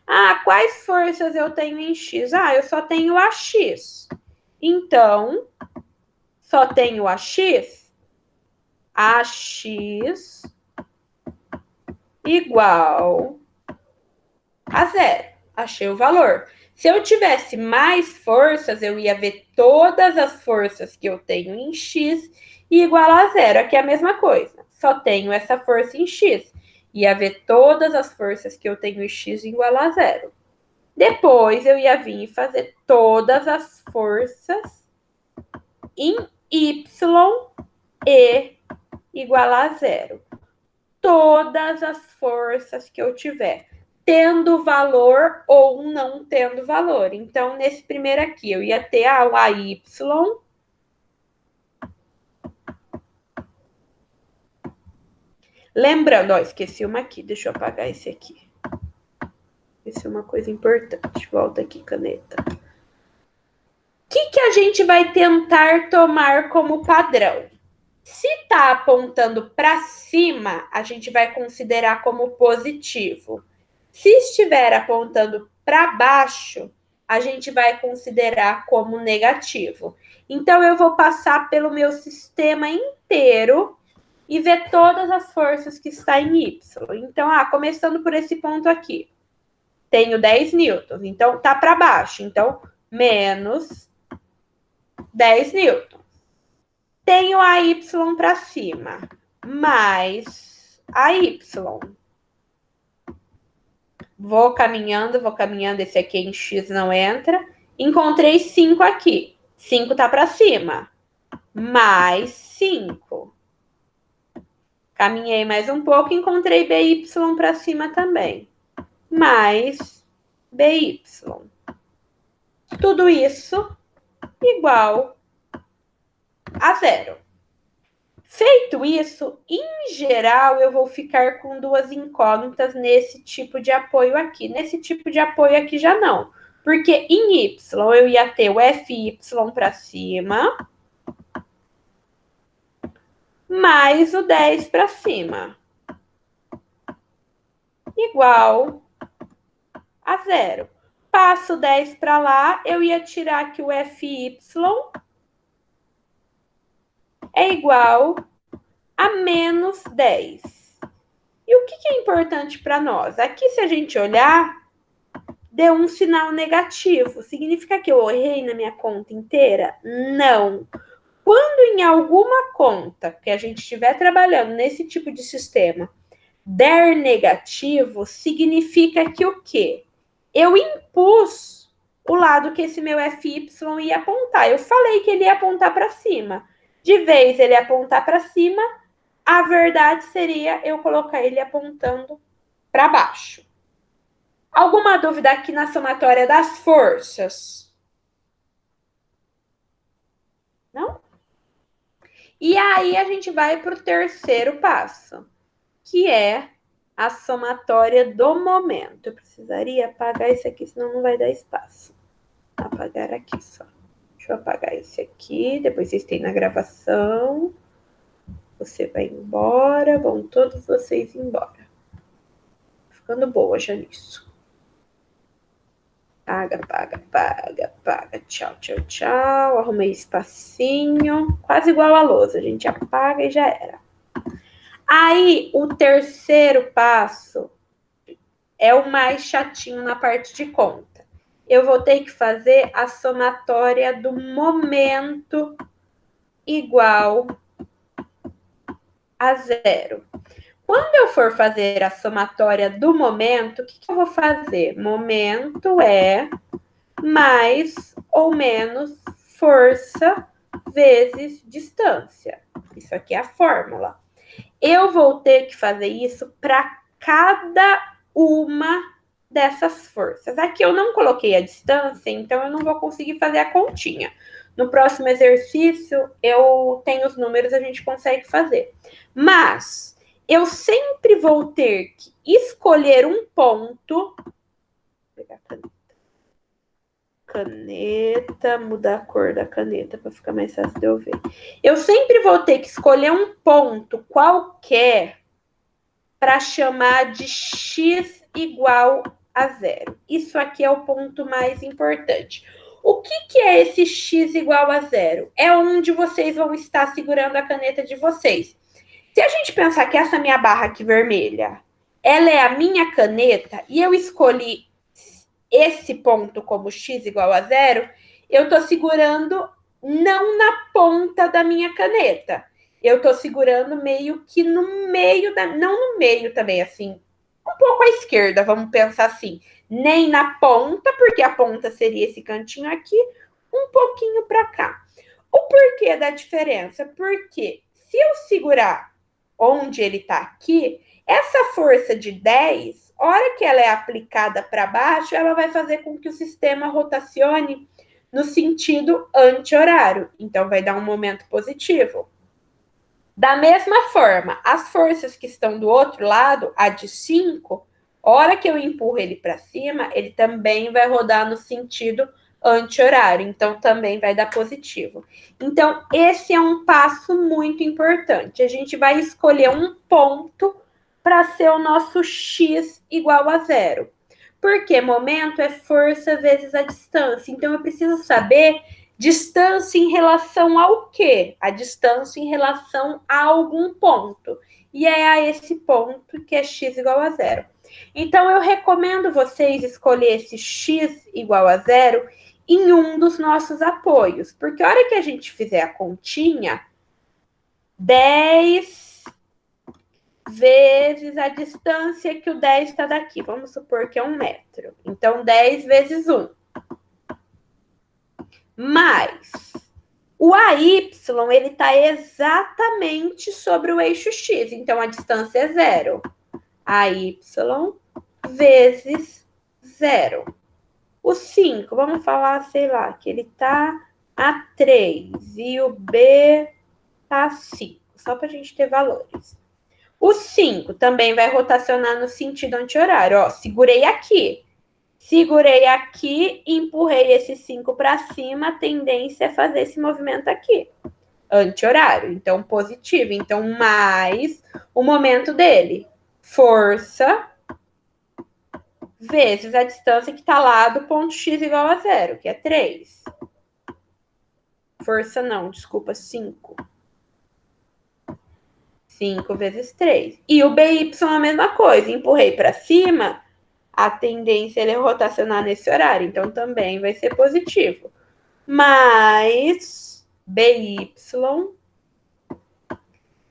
Ah, quais forças eu tenho em X? Ah, eu só tenho AX. Então, só tenho AX. AX igual a 0. Achei o valor. Se eu tivesse mais forças, eu ia ver todas as forças que eu tenho em X e igual a 0. Aqui é a mesma coisa. Só tenho essa força em X. Ia ver todas as forças que eu tenho em X igual a 0. Depois, eu ia vir e fazer todas as forças em Y e igual a 0. Todas as forças que eu tiver, tendo valor ou não tendo valor. Então, nesse primeiro aqui, eu ia ter a AY. Lembrando, ó, esqueci uma aqui, deixa eu apagar esse aqui. Isso é uma coisa importante. Volta aqui, caneta. O que a gente vai tentar tomar como padrão? Se está apontando para cima, a gente vai considerar como positivo. Se estiver apontando para baixo, a gente vai considerar como negativo. Então, eu vou passar pelo meu sistema inteiro e ver todas as forças que está em Y. Então, começando por esse ponto aqui. Tenho 10 newtons, então tá para baixo. Então, menos 10 newtons. Tenho a Y para cima, mais a Y. Vou caminhando, esse aqui em X não entra. Encontrei 5 aqui. 5 tá para cima. Mais 5. Caminhei mais um pouco, encontrei BY para cima também. Mais BY. Tudo isso igual a 0. Feito isso, em geral, eu vou ficar com duas incógnitas nesse tipo de apoio aqui. Nesse tipo de apoio aqui já não. Porque em Y eu ia ter o FY para cima mais o 10 para cima. Igual a 0. Passo 10 para lá, eu ia tirar que o FY é igual a menos 10. E o que é importante para nós? Aqui, se a gente olhar, deu um sinal negativo. Significa que eu errei na minha conta inteira? Não. Quando em alguma conta que a gente estiver trabalhando nesse tipo de sistema der negativo, significa que o quê? Eu impus o lado que esse meu FY ia apontar. Eu falei que ele ia apontar para cima. De vez ele apontar para cima, a verdade seria eu colocar ele apontando para baixo. Alguma dúvida aqui na somatória das forças? Não? E aí a gente vai para o terceiro passo, que é a somatória do momento. Eu precisaria apagar esse aqui, senão não vai dar espaço. Vou apagar aqui só. Deixa eu apagar esse aqui, depois vocês têm na gravação. Você vai embora, vão todos vocês embora. Ficando boa já nisso. Paga, paga, paga, paga. Tchau, tchau, tchau. Arrumei espacinho. Quase igual a lousa. A gente apaga e já era. Aí, o terceiro passo é o mais chatinho na parte de conta. Eu vou ter que fazer a somatória do momento igual a 0. Quando eu for fazer a somatória do momento, o que eu vou fazer? Momento é mais ou menos força vezes distância. Isso aqui é a fórmula. Eu vou ter que fazer isso para cada uma dessas forças. Aqui eu não coloquei a distância, então eu não vou conseguir fazer a continha. No próximo exercício, eu tenho os números, a gente consegue fazer. Mas eu sempre vou ter que escolher um ponto. Vou pegar a caneta, mudar a cor da caneta para ficar mais fácil de eu ver. Eu sempre vou ter que escolher um ponto qualquer para chamar de x igual a zero. Isso aqui é o ponto mais importante. O que é esse x igual a zero? É onde vocês vão estar segurando a caneta de vocês. Se a gente pensar que essa minha barra aqui vermelha, ela é a minha caneta e eu escolhi esse ponto como x igual a zero, eu estou segurando não na ponta da minha caneta. Eu estou segurando meio que no meio não no meio também, assim, um pouco à esquerda, vamos pensar assim. Nem na ponta, porque a ponta seria esse cantinho aqui, um pouquinho para cá. O porquê da diferença? Porque se eu segurar onde ele está aqui, essa força de 10, a hora que ela é aplicada para baixo, ela vai fazer com que o sistema rotacione no sentido anti-horário. Então, vai dar um momento positivo. Da mesma forma, as forças que estão do outro lado, a de 5, a hora que eu empurro ele para cima, ele também vai rodar no sentido anti-horário. Então, também vai dar positivo. Então, esse é um passo muito importante. A gente vai escolher um ponto para ser o nosso x igual a zero. Porque momento é força vezes a distância. Então, eu preciso saber distância em relação ao quê? A distância em relação a algum ponto. E é a esse ponto que é x igual a zero. Então, eu recomendo vocês escolher esse x igual a zero em um dos nossos apoios. Porque a hora que a gente fizer a continha, 10 vezes a distância que o 10 está daqui. Vamos supor que é 1 metro. Então, 10 vezes 1. Mais o AY, ele está exatamente sobre o eixo X. Então, a distância é zero. AY vezes zero. O 5, vamos falar, sei lá, que ele está a 3 e o B está a 5. Só para a gente ter valores. O 5 também vai rotacionar no sentido anti-horário. Ó, segurei aqui. Segurei aqui, empurrei esse 5 para cima, a tendência é fazer esse movimento aqui. Anti-horário, então positivo. Então, mais o momento dele. Força vezes a distância que está lá do ponto X igual a zero, que é 3. Força não, desculpa, 5. 5 vezes 3. E o BY a mesma coisa. Empurrei para cima, a tendência é rotacionar nesse horário. Então, também vai ser positivo. Mais BY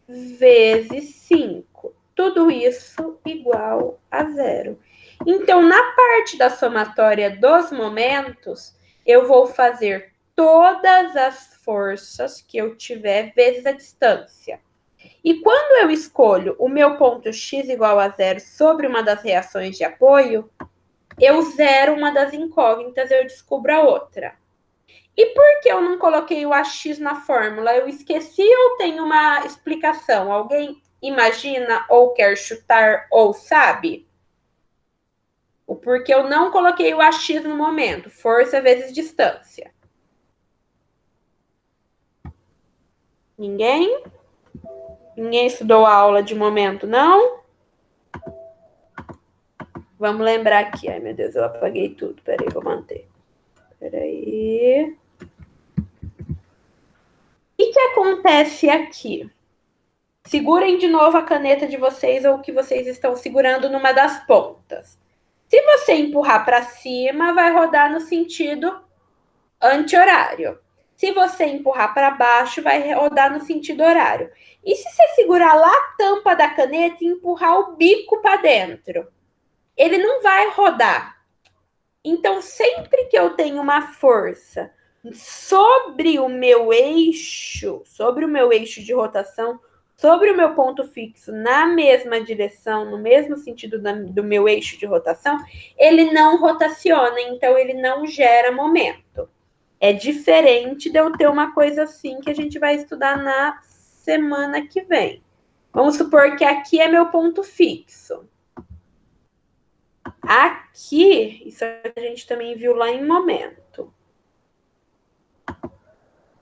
vezes 5. Tudo isso igual a zero. Então, na parte da somatória dos momentos, eu vou fazer todas as forças que eu tiver vezes a distância. E quando eu escolho o meu ponto x igual a zero sobre uma das reações de apoio, eu zero uma das incógnitas, eu descubro a outra. E por que eu não coloquei o AX na fórmula? Eu esqueci ou tem uma explicação? Alguém imagina ou quer chutar ou sabe? O porquê eu não coloquei o AX no momento. Força vezes distância. Ninguém? Ninguém estudou a aula de momento, não? Vamos lembrar aqui. Ai, meu Deus, eu apaguei tudo. Peraí, vou manter. Peraí. O que acontece aqui? Segurem de novo a caneta de vocês ou que vocês estão segurando numa das pontas. Se você empurrar para cima, vai rodar no sentido anti-horário. Se você empurrar para baixo, vai rodar no sentido horário. E se você segurar lá a tampa da caneta e empurrar o bico para dentro? Ele não vai rodar. Então, sempre que eu tenho uma força sobre o meu eixo de rotação, sobre o meu ponto fixo, na mesma direção, no mesmo sentido do meu eixo de rotação, ele não rotaciona, então ele não gera momento. É diferente de eu ter uma coisa assim que a gente vai estudar na semana que vem. Vamos supor que aqui é meu ponto fixo. Aqui, isso a gente também viu lá em momento.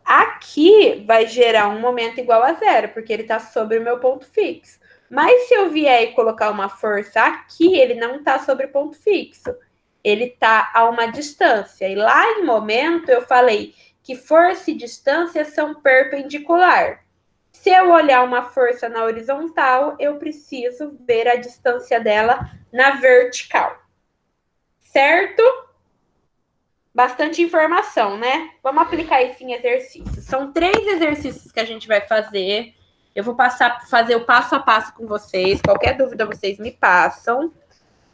Aqui vai gerar um momento igual a zero, porque ele está sobre o meu ponto fixo. Mas se eu vier e colocar uma força aqui, ele não está sobre ponto fixo. Ele está a uma distância. E lá em momento eu falei que força e distância são perpendicular. Se eu olhar uma força na horizontal, eu preciso ver a distância dela na vertical. Certo? Bastante informação, né? Vamos aplicar isso em exercícios. São 3 exercícios que a gente vai fazer. Eu vou fazer o passo a passo com vocês. Qualquer dúvida, vocês me passam.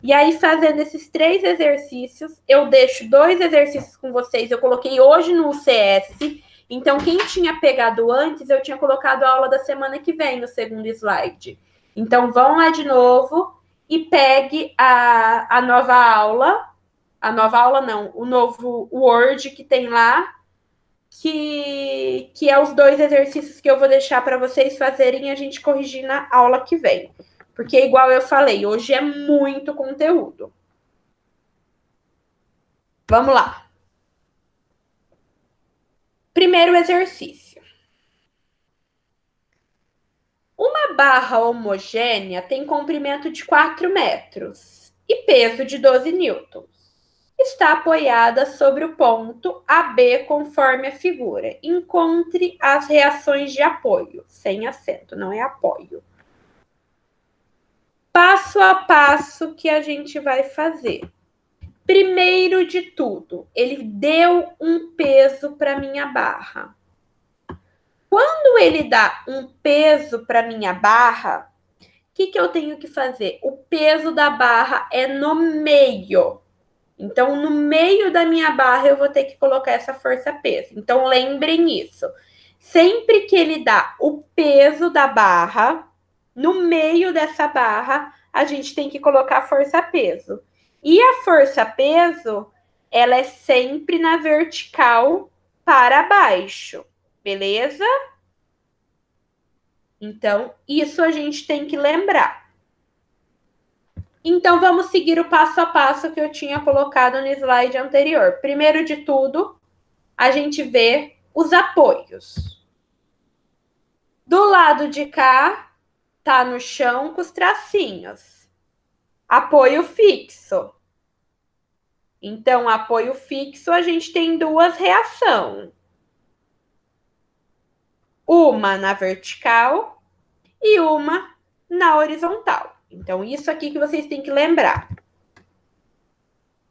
E aí, fazendo esses 3 exercícios, eu deixo 2 exercícios com vocês. Eu coloquei hoje no UCS. Então, quem tinha pegado antes, eu tinha colocado a aula da semana que vem no segundo slide. Então, vão lá de novo e pegue a nova aula. A nova aula não, o novo Word que tem lá, que é os 2 exercícios que eu vou deixar para vocês fazerem e a gente corrigir na aula que vem. Porque, igual eu falei, hoje é muito conteúdo. Vamos lá. Primeiro exercício. Uma barra homogênea tem comprimento de 4 metros e peso de 12 newtons. Está apoiada sobre o ponto AB conforme a figura. Encontre as reações de apoio. Sem acento, não é apoio. Passo a passo que a gente vai fazer. Primeiro de tudo, ele deu um peso para minha barra. Quando ele dá um peso para minha barra, o que eu tenho que fazer? O peso da barra é no meio. Então, no meio da minha barra, eu vou ter que colocar essa força-peso. Então, lembrem isso. Sempre que ele dá o peso da barra, no meio dessa barra, a gente tem que colocar a força-peso. E a força-peso, ela é sempre na vertical para baixo. Beleza? Então, isso a gente tem que lembrar. Então, vamos seguir o passo a passo que eu tinha colocado no slide anterior. Primeiro de tudo, a gente vê os apoios. Do lado de cá, tá no chão com os tracinhos. Apoio fixo. Então, apoio fixo, a gente tem 2 reações. Uma na vertical e uma na horizontal. Então, isso aqui que vocês têm que lembrar.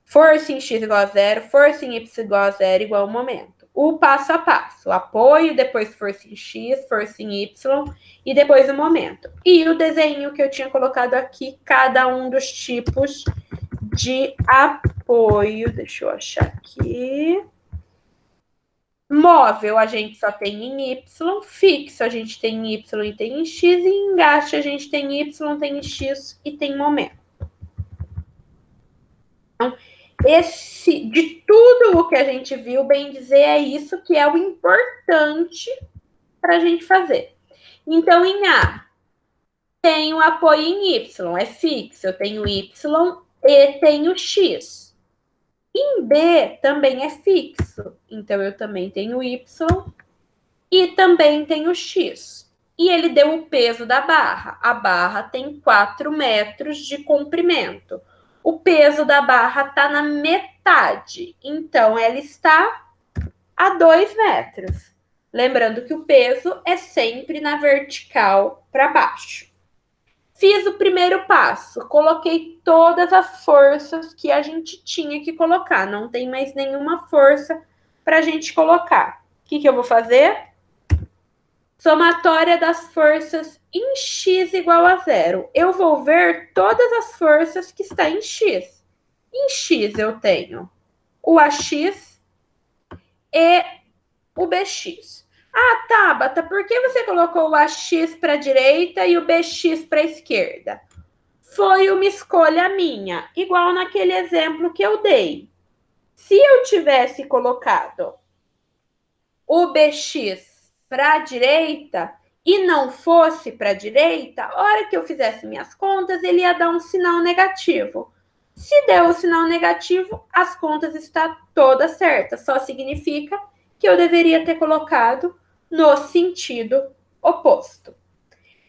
Força em x igual a 0, força em y igual a 0 igual ao momento. O passo a passo. Apoio, depois força em x, força em y e depois o momento. E o desenho que eu tinha colocado aqui, cada um dos tipos de apoio. Deixa eu achar aqui. Móvel a gente só tem em Y, fixo a gente tem em Y e tem em X, e engaste a gente tem em Y, tem em X e tem momento. Então, de tudo o que a gente viu, bem dizer, é isso que é o importante para a gente fazer. Então, em A, tenho apoio em Y, é fixo, eu tenho Y e tenho X. Em B também é fixo, então eu também tenho Y e também tenho X. E ele deu o peso da barra. A barra tem 4 metros de comprimento. O peso da barra está na metade, então ela está a 2 metros. Lembrando que o peso é sempre na vertical para baixo. Fiz o primeiro passo, coloquei todas as forças que a gente tinha que colocar. Não tem mais nenhuma força para a gente colocar. O que eu vou fazer? Somatória das forças em x igual a 0. Eu vou ver todas as forças que está em x. Em x eu tenho o AX e o BX. Ah, Tabata, por que você colocou o AX para a direita e o BX para a esquerda? Foi uma escolha minha, igual naquele exemplo que eu dei. Se eu tivesse colocado o BX para a direita e não fosse para a direita, a hora que eu fizesse minhas contas, ele ia dar um sinal negativo. Se der o sinal negativo, as contas estão todas certas. Só significa que eu deveria ter colocado no sentido oposto.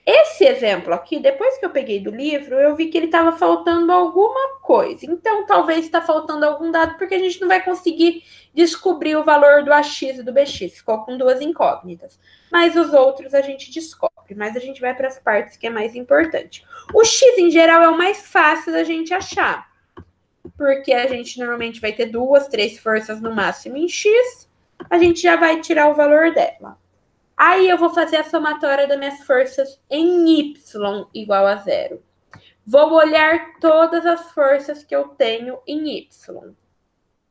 Esse exemplo aqui, depois que eu peguei do livro, eu vi que ele estava faltando alguma coisa. Então, talvez está faltando algum dado, porque a gente não vai conseguir descobrir o valor do AX e do BX. Ficou com 2 incógnitas. Mas os outros a gente descobre. Mas a gente vai para as partes que é mais importante. O X, em geral, é o mais fácil da gente achar. Porque a gente normalmente vai ter 2, 3 forças no máximo em X. A gente já vai tirar o valor dela. Aí eu vou fazer a somatória das minhas forças em Y igual a 0. Vou olhar todas as forças que eu tenho em Y.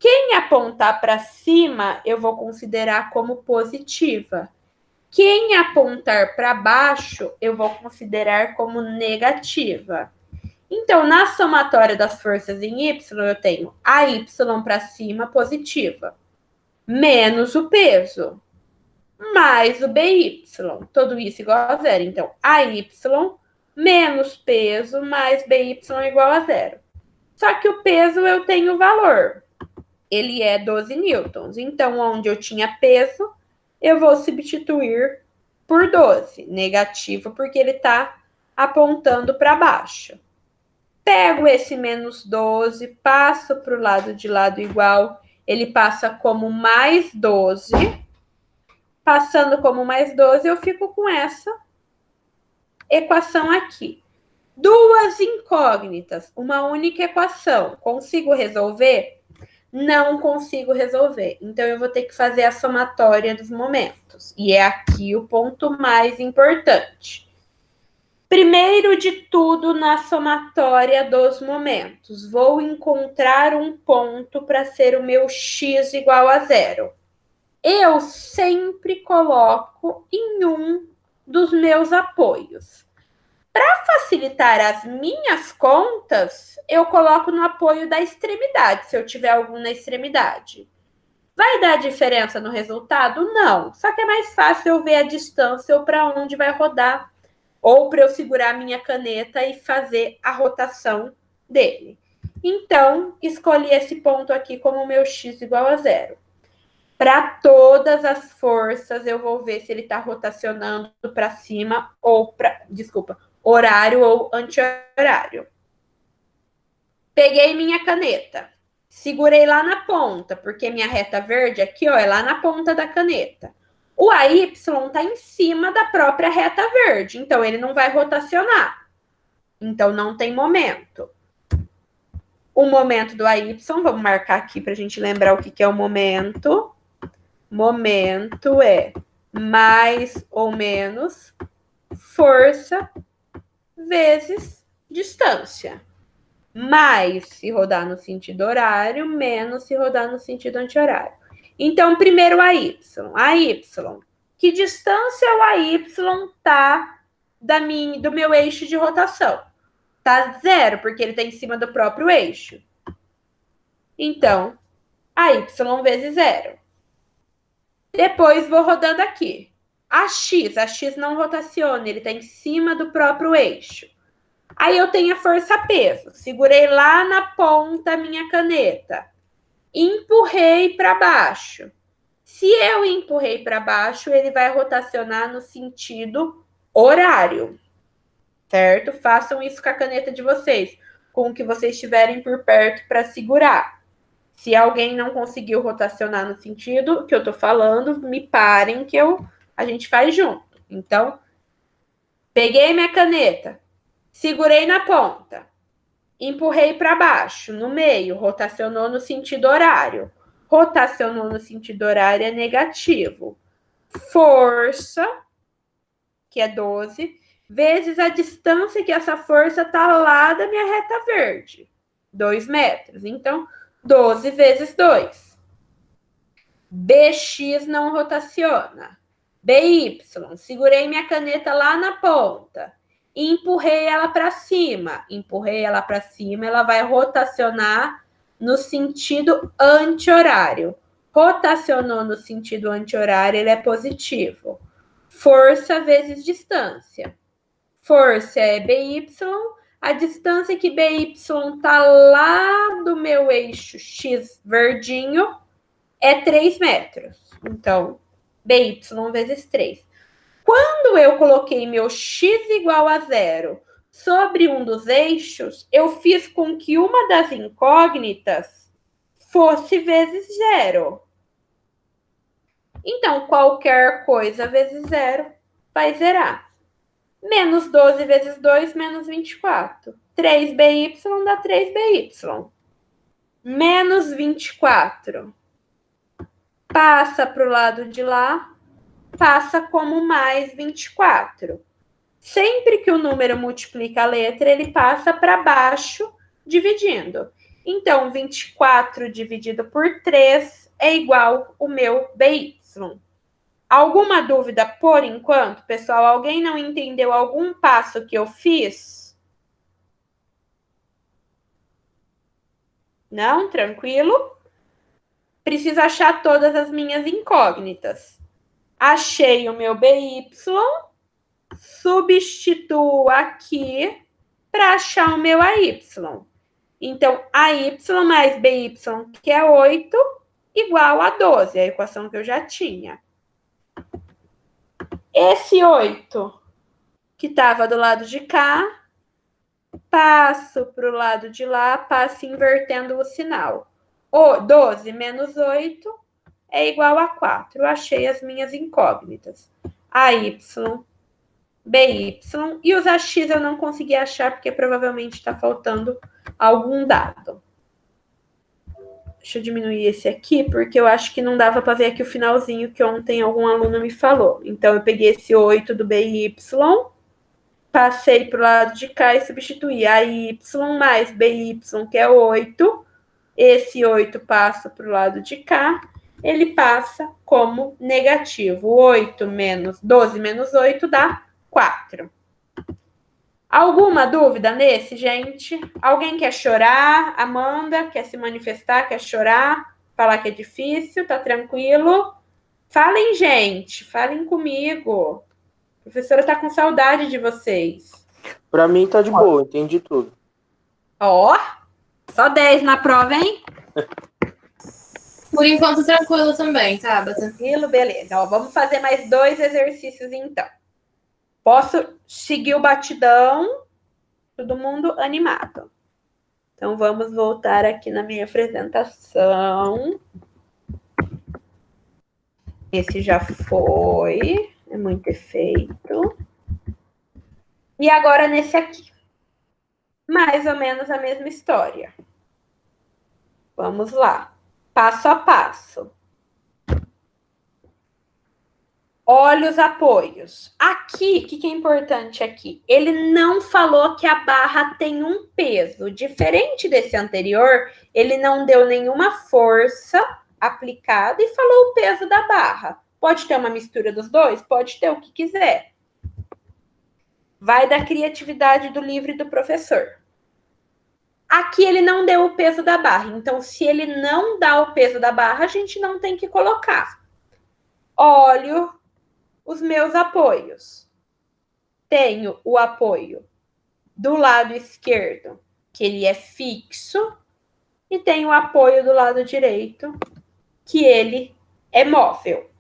Quem apontar para cima, eu vou considerar como positiva. Quem apontar para baixo, eu vou considerar como negativa. Então, na somatória das forças em Y, eu tenho a Y para cima positiva, menos o peso, mais o BY, tudo isso igual a 0. Então, AY menos peso mais BY igual a 0. Só que o peso eu tenho valor. Ele é 12 newtons. Então, onde eu tinha peso, eu vou substituir por 12. Negativo, porque ele está apontando para baixo. Pego esse menos 12, passo para o lado de lado igual. Ele passa como mais 12. Passando como mais 12, eu fico com essa equação aqui. 2 incógnitas, uma única equação. Consigo resolver? Não consigo resolver. Então, eu vou ter que fazer a somatória dos momentos. E é aqui o ponto mais importante. Primeiro de tudo, na somatória dos momentos, vou encontrar um ponto para ser o meu x igual a 0. Eu sempre coloco em um dos meus apoios. Para facilitar as minhas contas, eu coloco no apoio da extremidade, se eu tiver algum na extremidade. Vai dar diferença no resultado? Não. Só que é mais fácil eu ver a distância ou para onde vai rodar, ou para eu segurar a minha caneta e fazer a rotação dele. Então, escolhi esse ponto aqui como meu x igual a 0. Para todas as forças, eu vou ver se ele está rotacionando para cima ou para, horário ou anti-horário. Peguei minha caneta, segurei lá na ponta, porque minha reta verde aqui, ó, é lá na ponta da caneta. O AY está em cima da própria reta verde, então ele não vai rotacionar. Então não tem momento. O momento do AY, vamos marcar aqui para a gente lembrar o que é o momento. Momento é mais ou menos força vezes distância. Mais se rodar no sentido horário, menos se rodar no sentido anti-horário. Então, primeiro AY. AY. Que distância o AY está do meu eixo de rotação? Está 0, porque ele está em cima do próprio eixo. Então, AY vezes 0. Depois vou rodando aqui. A X não rotaciona, ele está em cima do próprio eixo. Aí eu tenho a força-peso. Segurei lá na ponta a minha caneta. Empurrei para baixo. Se eu empurrei para baixo, ele vai rotacionar no sentido horário. Certo? Façam isso com a caneta de vocês, com o que vocês tiverem por perto para segurar. Se alguém não conseguiu rotacionar no sentido que eu tô falando, me parem que a gente faz junto. Então, peguei minha caneta, segurei na ponta, empurrei para baixo, no meio, rotacionou no sentido horário. Rotacionou no sentido horário é negativo. Força, que é 12, vezes a distância que essa força tá lá da minha reta verde. 2 metros. Então, 12 vezes 2. BX não rotaciona. BY, segurei minha caneta lá na ponta. Empurrei ela para cima. Empurrei ela para cima, ela vai rotacionar no sentido anti-horário. Rotacionou no sentido anti-horário, ele é positivo. Força vezes distância. Força é BY. A distância que BY está lá do meu eixo X verdinho é 3 metros. Então, BY vezes 3. Quando Quando eu coloquei meu x igual a 0 sobre um dos eixos, eu fiz com que uma das incógnitas fosse vezes 0. Então, qualquer coisa vezes 0 vai zerar. Menos 12 vezes 2, menos 24. 3by dá 3by. Menos 24. Passa para o lado de lá, passa como mais 24. Sempre que o número multiplica a letra, ele passa para baixo, dividindo. Então, 24 dividido por 3 é igual ao meu by. Alguma dúvida por enquanto, pessoal? Alguém não entendeu algum passo que eu fiz? Não? Tranquilo? Preciso achar todas as minhas incógnitas. Achei o meu by, substituo aqui para achar o meu AY. Então, AY mais BY, que é 8, igual a 12, a equação que eu já tinha. Esse 8, que estava do lado de cá, passo para o lado de lá, passo invertendo o sinal. 12 menos 8 é igual a 4. Eu achei as minhas incógnitas. AY, BY e os AX eu não consegui achar porque provavelmente está faltando algum dado. Deixa eu diminuir esse aqui porque eu acho que não dava para ver aqui o finalzinho que ontem algum aluno me falou. Então eu peguei esse 8 do BY, passei para o lado de cá e substituí AY mais BY, que é 8. Esse 8 passa para o lado de cá, ele passa como negativo. 8 menos 12 menos 8 dá 4. Alguma dúvida nesse, gente? Alguém quer chorar? Amanda, quer se manifestar, quer chorar? Falar que é difícil, tá tranquilo? Falem, gente, falem comigo. A professora tá com saudade de vocês. Pra mim tá de boa, entendi tudo. Ó, só 10 na prova, hein? Por enquanto, tranquilo também, tá? Tranquilo, beleza. Ó, vamos fazer mais 2 exercícios, então. Posso seguir o batidão? Todo mundo animado. Então, vamos voltar aqui na minha apresentação. Esse já foi. É muito efeito. E agora nesse aqui. Mais ou menos a mesma história. Vamos lá. Passo a passo. Olha os apoios. Aqui, o que é importante aqui? Ele não falou que a barra tem um peso. Diferente desse anterior, ele não deu nenhuma força aplicada e falou o peso da barra. Pode ter uma mistura dos dois? Pode ter o que quiser. Vai da criatividade do livro e do professor. Aqui ele não deu o peso da barra. Então, se ele não dá o peso da barra, a gente não tem que colocar. Olho os meus apoios. Tenho o apoio do lado esquerdo, que ele é fixo, e tenho o apoio do lado direito, que ele é móvel.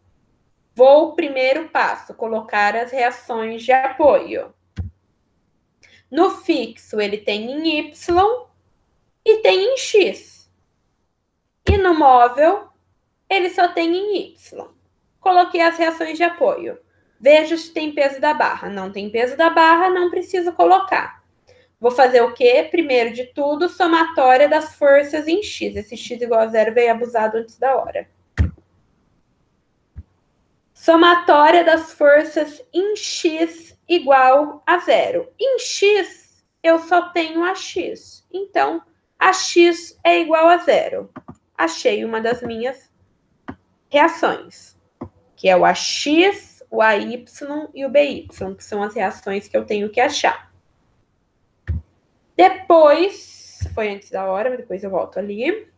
Vou, primeiro passo, colocar as reações de apoio. No fixo, ele tem em Y e tem em X. E no móvel, ele só tem em Y. Coloquei as reações de apoio. Vejo se tem peso da barra. Não tem peso da barra, não preciso colocar. Vou fazer o quê? Primeiro de tudo, somatória das forças em X. Esse X igual a 0 veio abusado antes da hora. Somatória das forças em X igual a 0. Em X, eu só tenho a X. Então, a X é igual a 0. Achei uma das minhas reações, que é o AX, o AY e o BY, que são as reações que eu tenho que achar. Depois, foi antes da hora, mas depois eu volto ali.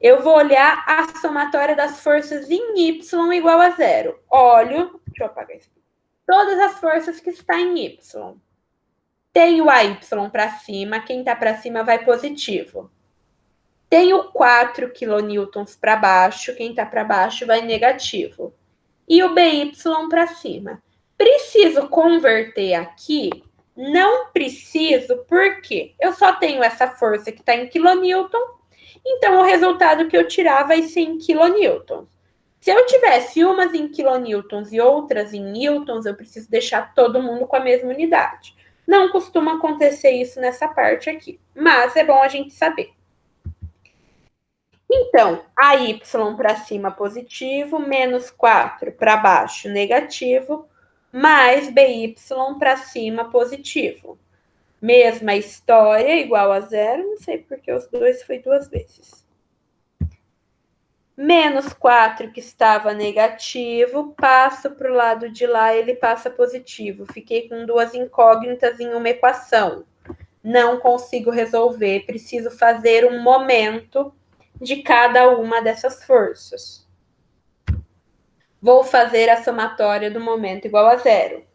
Eu vou olhar a somatória das forças em Y igual a 0. Olho, deixa eu apagar isso aqui. Todas as forças que estão em Y. Tem o AY para cima, quem está para cima vai positivo. Tenho 4 kN para baixo, quem está para baixo vai negativo. E o BY para cima. Preciso converter aqui? Não preciso, porque eu só tenho essa força que está em quilonewton, então o resultado que eu tirar vai ser em quilonewtons. Se eu tivesse umas em quilonewtons e outras em newtons, eu preciso deixar todo mundo com a mesma unidade. Não costuma acontecer isso nessa parte aqui, mas é bom a gente saber. Então, AY para cima positivo, menos 4 para baixo negativo, mais BY para cima positivo. Mesma história, igual a zero, não sei porque os dois foi 2 vezes. Menos 4 que estava negativo, passo para o lado de lá, ele passa positivo. Fiquei com 2 incógnitas em uma equação. Não consigo resolver, preciso fazer um momento de cada uma dessas forças. Vou fazer a somatória do momento igual a zero.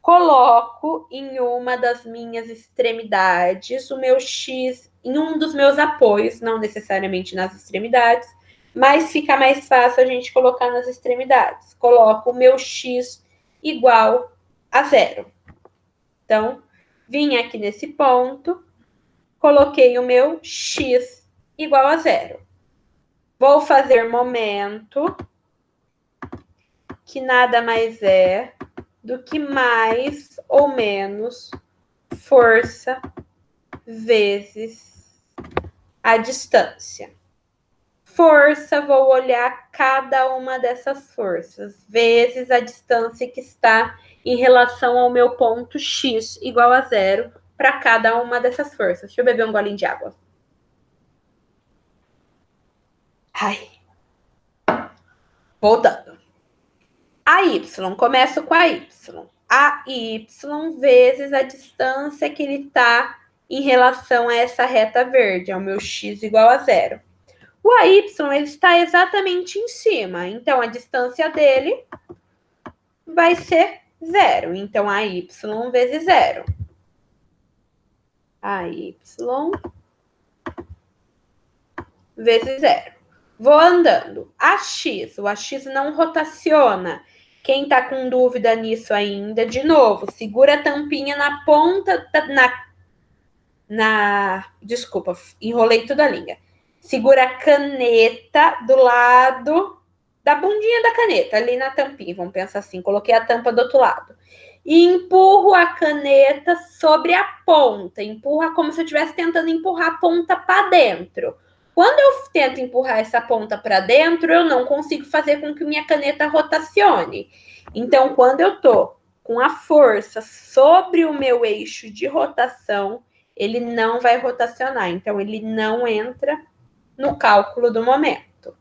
Coloco em uma das minhas extremidades o meu x, em um dos meus apoios, não necessariamente nas extremidades, mas fica mais fácil a gente colocar nas extremidades. Coloco o meu x igual a zero. Então, vim aqui nesse ponto, coloquei o meu x igual a zero. Vou fazer momento, que nada mais é do que mais ou menos força vezes a distância. Força, vou olhar cada uma dessas forças, vezes a distância que está em relação ao meu ponto X igual a zero para cada uma dessas forças. Deixa eu beber um golinho de água. Ai. Voltando. A Y, começo com a Y. A Y vezes a distância que ele está em relação a essa reta verde, ao meu X igual a zero. O AY, ele está exatamente em cima, então a distância dele vai ser zero. Então, AY vezes zero. AY vezes zero. Vou andando. O AX não rotaciona. Quem está com dúvida nisso ainda, de novo, segura a tampinha na ponta, desculpa, enrolei toda a linha. Segura a caneta do lado da bundinha da caneta, ali na tampinha, vamos pensar assim, coloquei a tampa do outro lado. E empurro a caneta sobre a ponta, empurra como se eu estivesse tentando empurrar a ponta para dentro. Quando eu tento empurrar essa ponta para dentro, eu não consigo fazer com que minha caneta rotacione. Então, quando eu estou com a força sobre o meu eixo de rotação, ele não vai rotacionar. Então, ele não entra no cálculo do momento.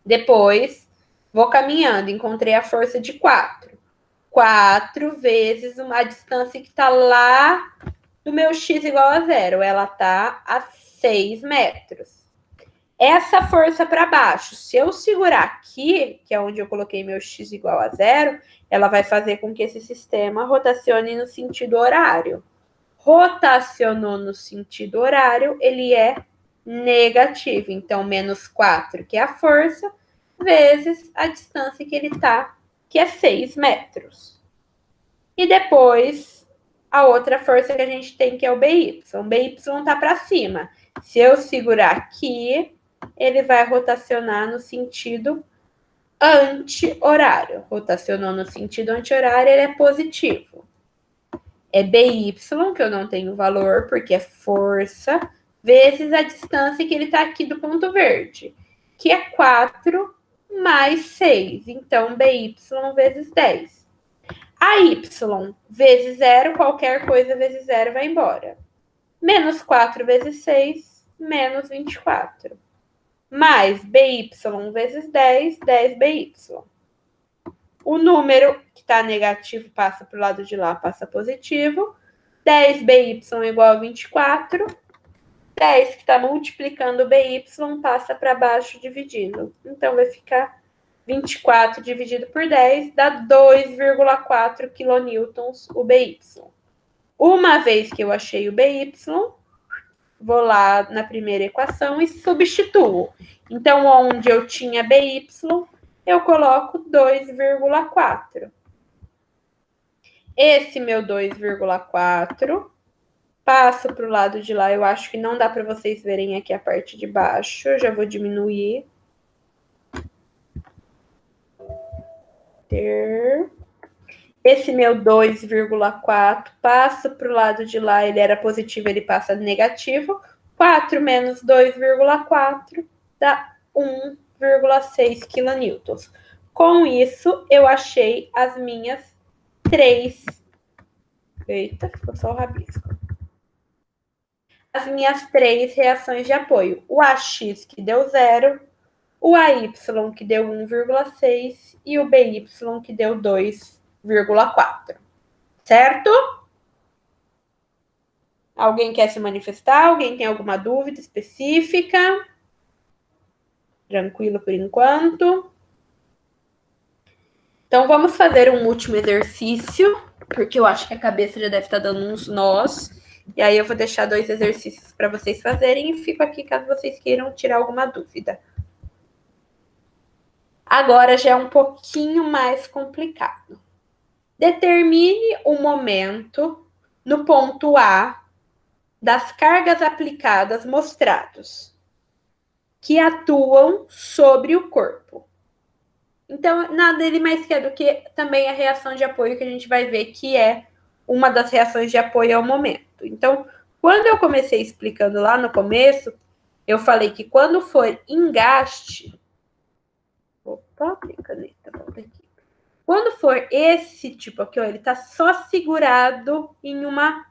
Depois, vou caminhando, encontrei a força de 4. 4 vezes uma distância que está lá do meu x igual a zero. Ela está a 6 metros. Essa força para baixo, se eu segurar aqui, que é onde eu coloquei meu x igual a zero, ela vai fazer com que esse sistema rotacione no sentido horário. Rotacionou no sentido horário, ele é negativo. Então, menos 4, que é a força, vezes a distância que ele está, que é 6 metros. E depois, a outra força que a gente tem, que é o BY. O BY está para cima. Se eu segurar aqui, ele vai rotacionar no sentido anti-horário. Rotacionou no sentido anti-horário, ele é positivo. É BY, que eu não tenho valor, porque é força, vezes a distância que ele está aqui do ponto verde, que é 4 mais 6. Então, BY vezes 10. A Y vezes 0, qualquer coisa vezes 0 vai embora. Menos 4 vezes 6, menos 24. Mais BY vezes 10, 10 BY. O número que está negativo passa para o lado de lá, passa positivo. 10 BY igual a 24. 10 que está multiplicando BY passa para baixo dividindo. Então, vai ficar 24 dividido por 10, dá 2,4 quilonewtons o BY. Uma vez que eu achei o BY, vou lá na primeira equação e substituo. Então, onde eu tinha BY, eu coloco 2,4. esse meu 2,4, passo para o lado de lá. Eu acho que não dá para vocês verem aqui a parte de baixo. Eu já vou diminuir. Esse meu 2,4 passa para o lado de lá, ele era positivo, ele passa negativo. 4 menos 2,4 dá 1,6 quilonewtons. Com isso, eu achei as minhas 3. Eita, ficou só o rabisco. As minhas 3 reações de apoio. O AX, que deu 0, o AY, que deu 1,6 e o BY, que deu 2,4. Certo? Alguém quer se manifestar? Alguém tem alguma dúvida específica? Tranquilo por enquanto. Então, vamos fazer um último exercício, porque eu acho que a cabeça já deve estar dando uns nós. E aí eu vou deixar 2 exercícios para vocês fazerem e fico aqui caso vocês queiram tirar alguma dúvida. Agora já é um pouquinho mais complicado. Determine o momento no ponto A das cargas aplicadas mostrados que atuam sobre o corpo. Então, nada ele mais quer do que também a reação de apoio que a gente vai ver que é uma das reações de apoio ao momento. Então, quando eu comecei explicando lá no começo, eu falei que quando for engaste... Opa, tem caneta, volta aqui. Quando for esse tipo aqui, ó, ele tá só segurado em uma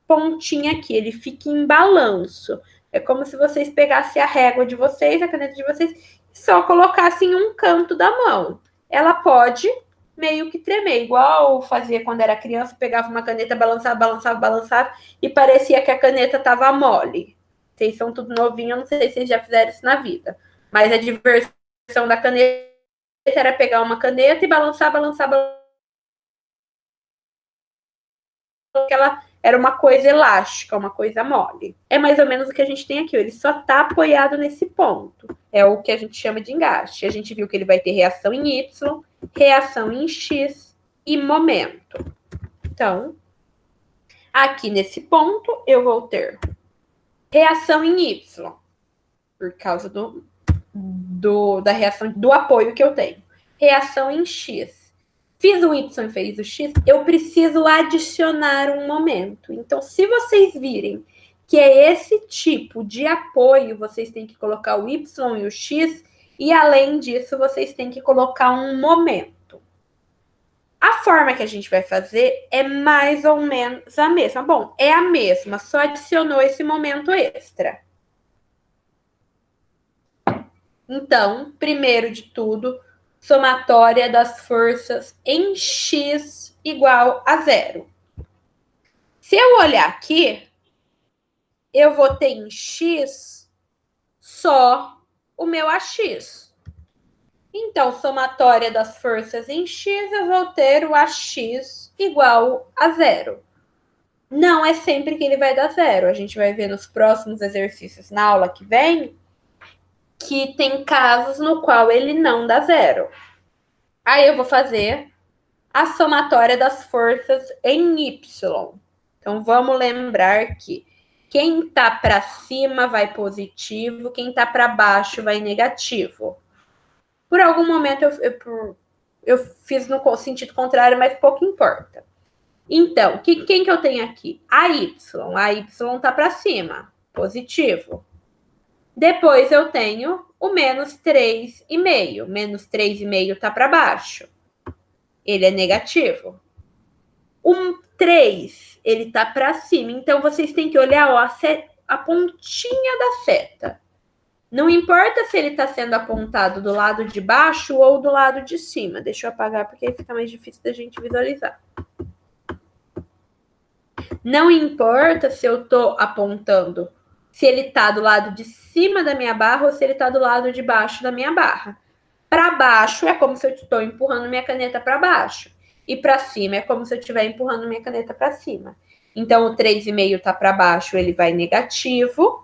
pontinha aqui, ele fica em balanço. É como se vocês pegassem a régua de vocês, a caneta de vocês, e só colocassem em um canto da mão. Ela pode meio que tremer, igual fazia quando era criança, pegava uma caneta, balançava, e parecia que a caneta tava mole. Vocês são tudo novinho, eu não sei se vocês já fizeram isso na vida. Mas a diversão da caneta era pegar uma caneta e balançar, porque ela era uma coisa elástica, uma coisa mole. É mais ou menos o que a gente tem aqui. Ele só está apoiado nesse ponto. É o que a gente chama de engaste. A gente viu que ele vai ter reação em Y, reação em X e momento. Então, aqui nesse ponto, eu vou ter reação em Y, por causa da reação, do apoio que eu tenho. Reação em X. Fiz o Y, fez o X, eu preciso adicionar um momento. Então, se vocês virem que é esse tipo de apoio, vocês têm que colocar o Y e o X, e além disso, vocês têm que colocar um momento. A forma que a gente vai fazer é mais ou menos a mesma. Bom, é a mesma, só adicionou esse momento extra. Então, primeiro de tudo, somatória das forças em X igual a 0. Se eu olhar aqui, eu vou ter em X só o meu AX. Então, somatória das forças em X, eu vou ter o AX igual a 0. Não é sempre que ele vai dar 0. A gente vai ver nos próximos exercícios na aula que vem que tem casos no qual ele não dá 0. Aí eu vou fazer a somatória das forças em Y. Então, vamos lembrar que quem tá para cima vai positivo, quem tá para baixo vai negativo. Por algum momento eu fiz no sentido contrário, mas pouco importa. Então, quem que eu tenho aqui? A Y tá para cima, positivo. Depois eu tenho o menos 3,5. Menos 3,5 tá para baixo. Ele é negativo. O 3, ele tá para cima. Então, vocês têm que olhar ó, a pontinha da seta. Não importa se ele está sendo apontado do lado de baixo ou do lado de cima. Deixa eu apagar, porque aí fica mais difícil da gente visualizar. Não importa se eu estou apontando se ele está do lado de cima da minha barra ou se ele está do lado de baixo da minha barra. Para baixo é como se eu estou empurrando minha caneta para baixo. E para cima é como se eu estiver empurrando minha caneta para cima. Então, o 3,5 está para baixo, ele vai negativo.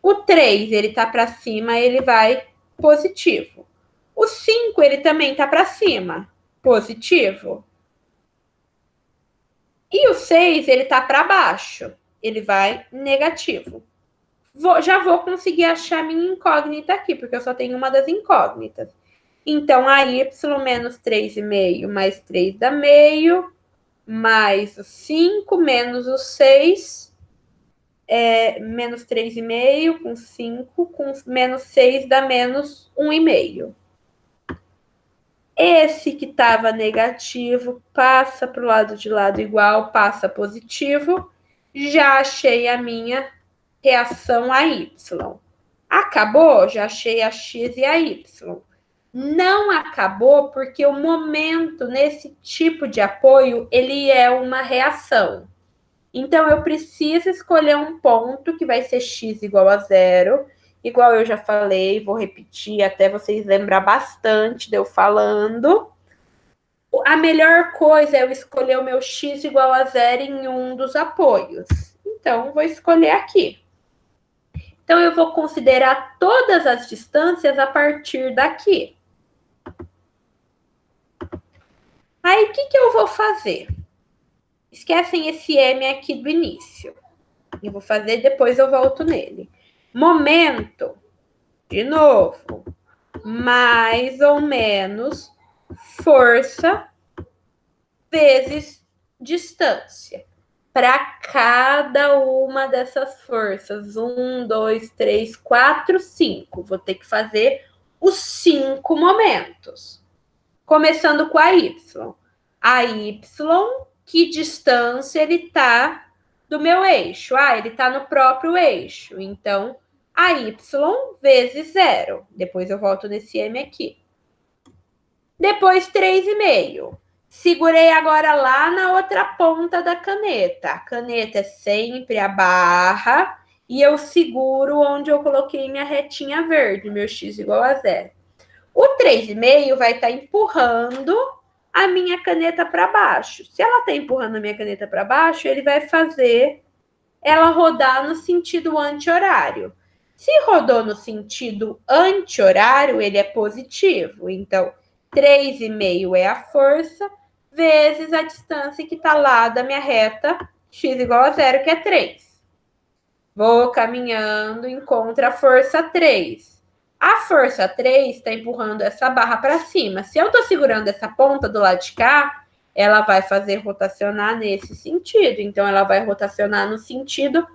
O 3, ele está para cima, ele vai positivo. O 5, ele também está para cima, positivo. E o 6, ele tá para baixo. Ele vai negativo. Já vou conseguir achar minha incógnita aqui, porque eu só tenho uma das incógnitas. Então, a y menos 3,5 mais 3 dá meio, mais o 5 menos o 6, menos 3,5 com 5, com menos 6 dá menos 1,5. Esse que estava negativo passa para o lado de lado igual, passa positivo. Já achei a minha reação a y. Acabou? Já achei a x e a y. Não acabou porque o momento nesse tipo de apoio, ele é uma reação. Então, eu preciso escolher um ponto que vai ser x igual a 0, igual eu já falei, vou repetir até vocês lembrar bastante de eu falando. A melhor coisa é eu escolher o meu x igual a 0 em um dos apoios. Então, vou escolher aqui. Então, eu vou considerar todas as distâncias a partir daqui. Aí, o que eu vou fazer? Esquecem esse M aqui do início. Eu vou fazer, depois eu volto nele. Momento, de novo, mais ou menos força vezes distância. Para cada uma dessas forças. 1, 2, 3, 4, 5. Vou ter que fazer os 5 momentos. Começando com a Y. A Y, que distância ele está do meu eixo? Ele está no próprio eixo. Então, a Y vezes 0. Depois eu volto nesse M aqui. Depois, 3,5. Segurei agora lá na outra ponta da caneta. A caneta é sempre a barra e eu seguro onde eu coloquei minha retinha verde, meu x igual a 0. O 3,5 vai estar empurrando a minha caneta para baixo. Se ela está empurrando a minha caneta para baixo, ele vai fazer ela rodar no sentido anti-horário. Se rodou no sentido anti-horário, ele é positivo. Então, 3,5 é a força, vezes a distância que está lá da minha reta, x igual a 0, que é 3. Vou caminhando, encontro a força 3. A força 3 está empurrando essa barra para cima. Se eu estou segurando essa ponta do lado de cá, ela vai fazer rotacionar nesse sentido. Então, ela vai rotacionar no sentido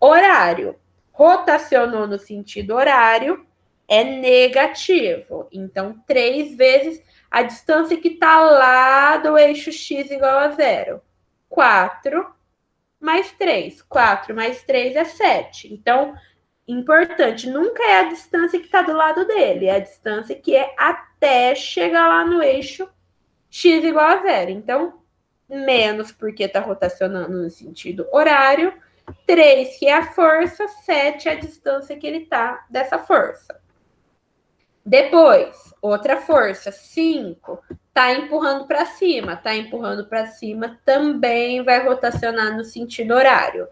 horário. Rotacionou no sentido horário, é negativo. Então, 3 vezes a distância que está lá do eixo x igual a 0. 4 mais 3. 4 mais 3 é 7. Então, importante, nunca é a distância que está do lado dele, é a distância que é até chegar lá no eixo x igual a 0. Então, menos porque está rotacionando no sentido horário, 3 que é a força, 7 é a distância que ele está dessa força. Depois, outra força, 5, está empurrando para cima. Está empurrando para cima, também vai rotacionar no sentido horário.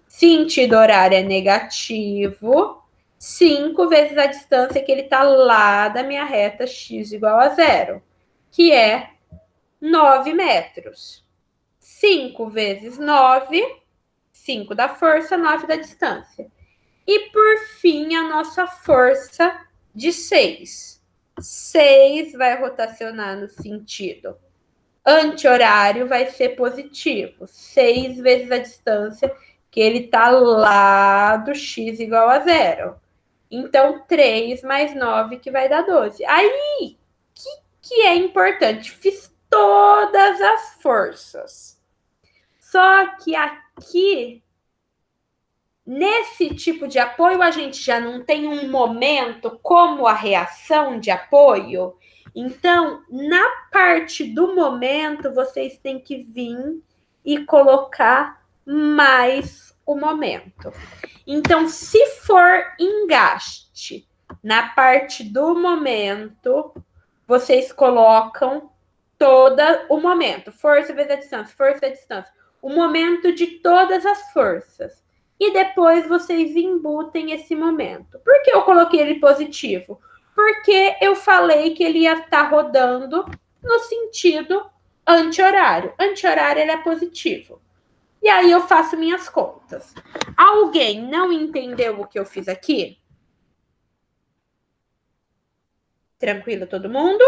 Sentido horário é negativo. 5 vezes a distância que ele está lá da minha reta x igual a 0, que é 9 metros. 5 vezes 9, 5 da força, 9 da distância. E, por fim, a nossa força de 6. 6 vai rotacionar no sentido anti-horário, vai ser positivo. 6 vezes a distância que ele está lá do x igual a 0. Então, 3 mais 9, que vai dar 12. Aí, o que é importante? Fiz todas as forças. Só que aqui, nesse tipo de apoio, a gente já não tem um momento como a reação de apoio. Então, na parte do momento, vocês têm que vir e colocar mais o momento. Então, se for engaste na parte do momento, vocês colocam todo o momento. Força vezes a distância, força vezes a distância. O momento de todas as forças. E depois vocês embutem esse momento. Por que eu coloquei ele positivo? Porque eu falei que ele ia estar rodando no sentido anti-horário. Anti-horário ele é positivo. E aí eu faço minhas contas. Alguém não entendeu o que eu fiz aqui? Tranquilo todo mundo?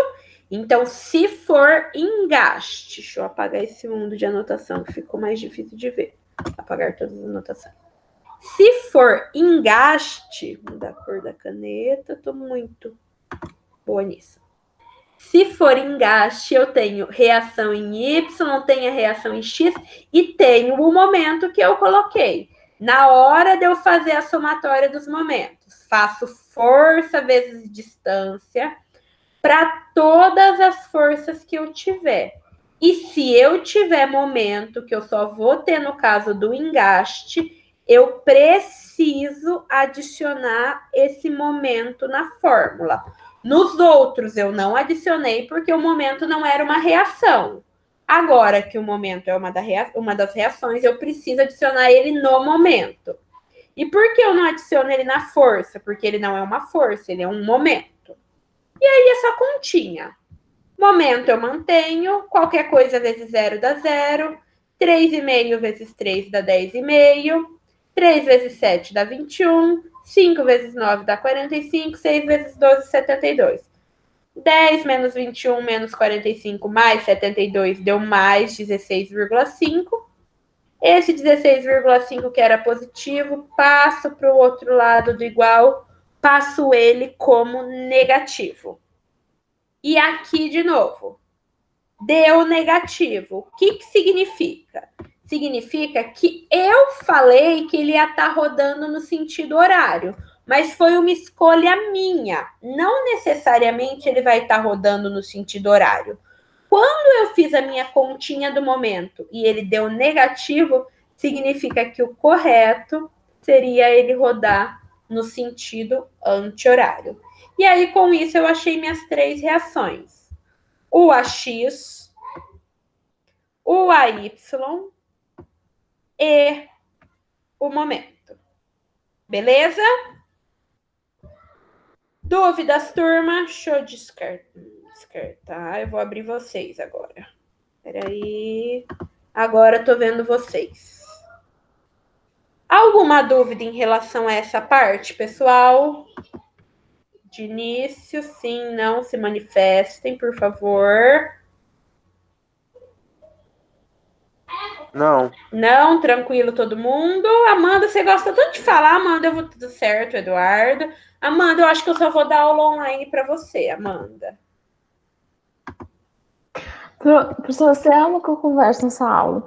Então, se for engaste, deixa eu apagar esse mundo de anotação, que ficou mais difícil de ver. Apagar todas as anotações. Se for engaste, mudar a cor da caneta, tô muito boa nisso. Se for engaste, eu tenho reação em Y, tenho a reação em X e tenho o momento que eu coloquei. Na hora de eu fazer a somatória dos momentos, faço força vezes distância para todas as forças que eu tiver. E se eu tiver momento, que eu só vou ter no caso do engaste, eu preciso adicionar esse momento na fórmula. Nos outros eu não adicionei porque o momento não era uma reação. Agora que o momento é uma das reações, eu preciso adicionar ele no momento. E por que eu não adiciono ele na força? Porque ele não é uma força, ele é um momento. E aí essa continha. Momento eu mantenho, qualquer coisa vezes 0 dá 0, 3,5 vezes 3 dá 10,5, 3 vezes 7 dá 21, 5 vezes 9 dá 45, 6 vezes 12, 72. 10 menos 21 menos 45 mais 72 deu mais 16,5. Esse 16,5 que era positivo, passo para o outro lado do igual, passo ele como negativo. E aqui de novo, deu negativo. O que significa? Significa que eu falei que ele ia estar rodando no sentido horário, mas foi uma escolha minha. Não necessariamente ele vai estar rodando no sentido horário. Quando eu fiz a minha continha do momento e ele deu negativo, significa que o correto seria ele rodar no sentido anti-horário. E aí, com isso, eu achei minhas 3 reações. O AX, o AY e o momento. Beleza? Dúvidas, turma? Deixa eu descartar. Eu vou abrir vocês agora. Peraí. Agora eu tô vendo vocês. Alguma dúvida em relação a essa parte, pessoal? De início, sim, não, se manifestem, por favor. Não. Não, tranquilo todo mundo. Amanda, você gosta tanto de falar, Amanda, eu vou tudo certo, Eduardo. Amanda, eu acho que eu só vou dar aula online para você, Amanda. Professor, você ama que eu converso nessa aula.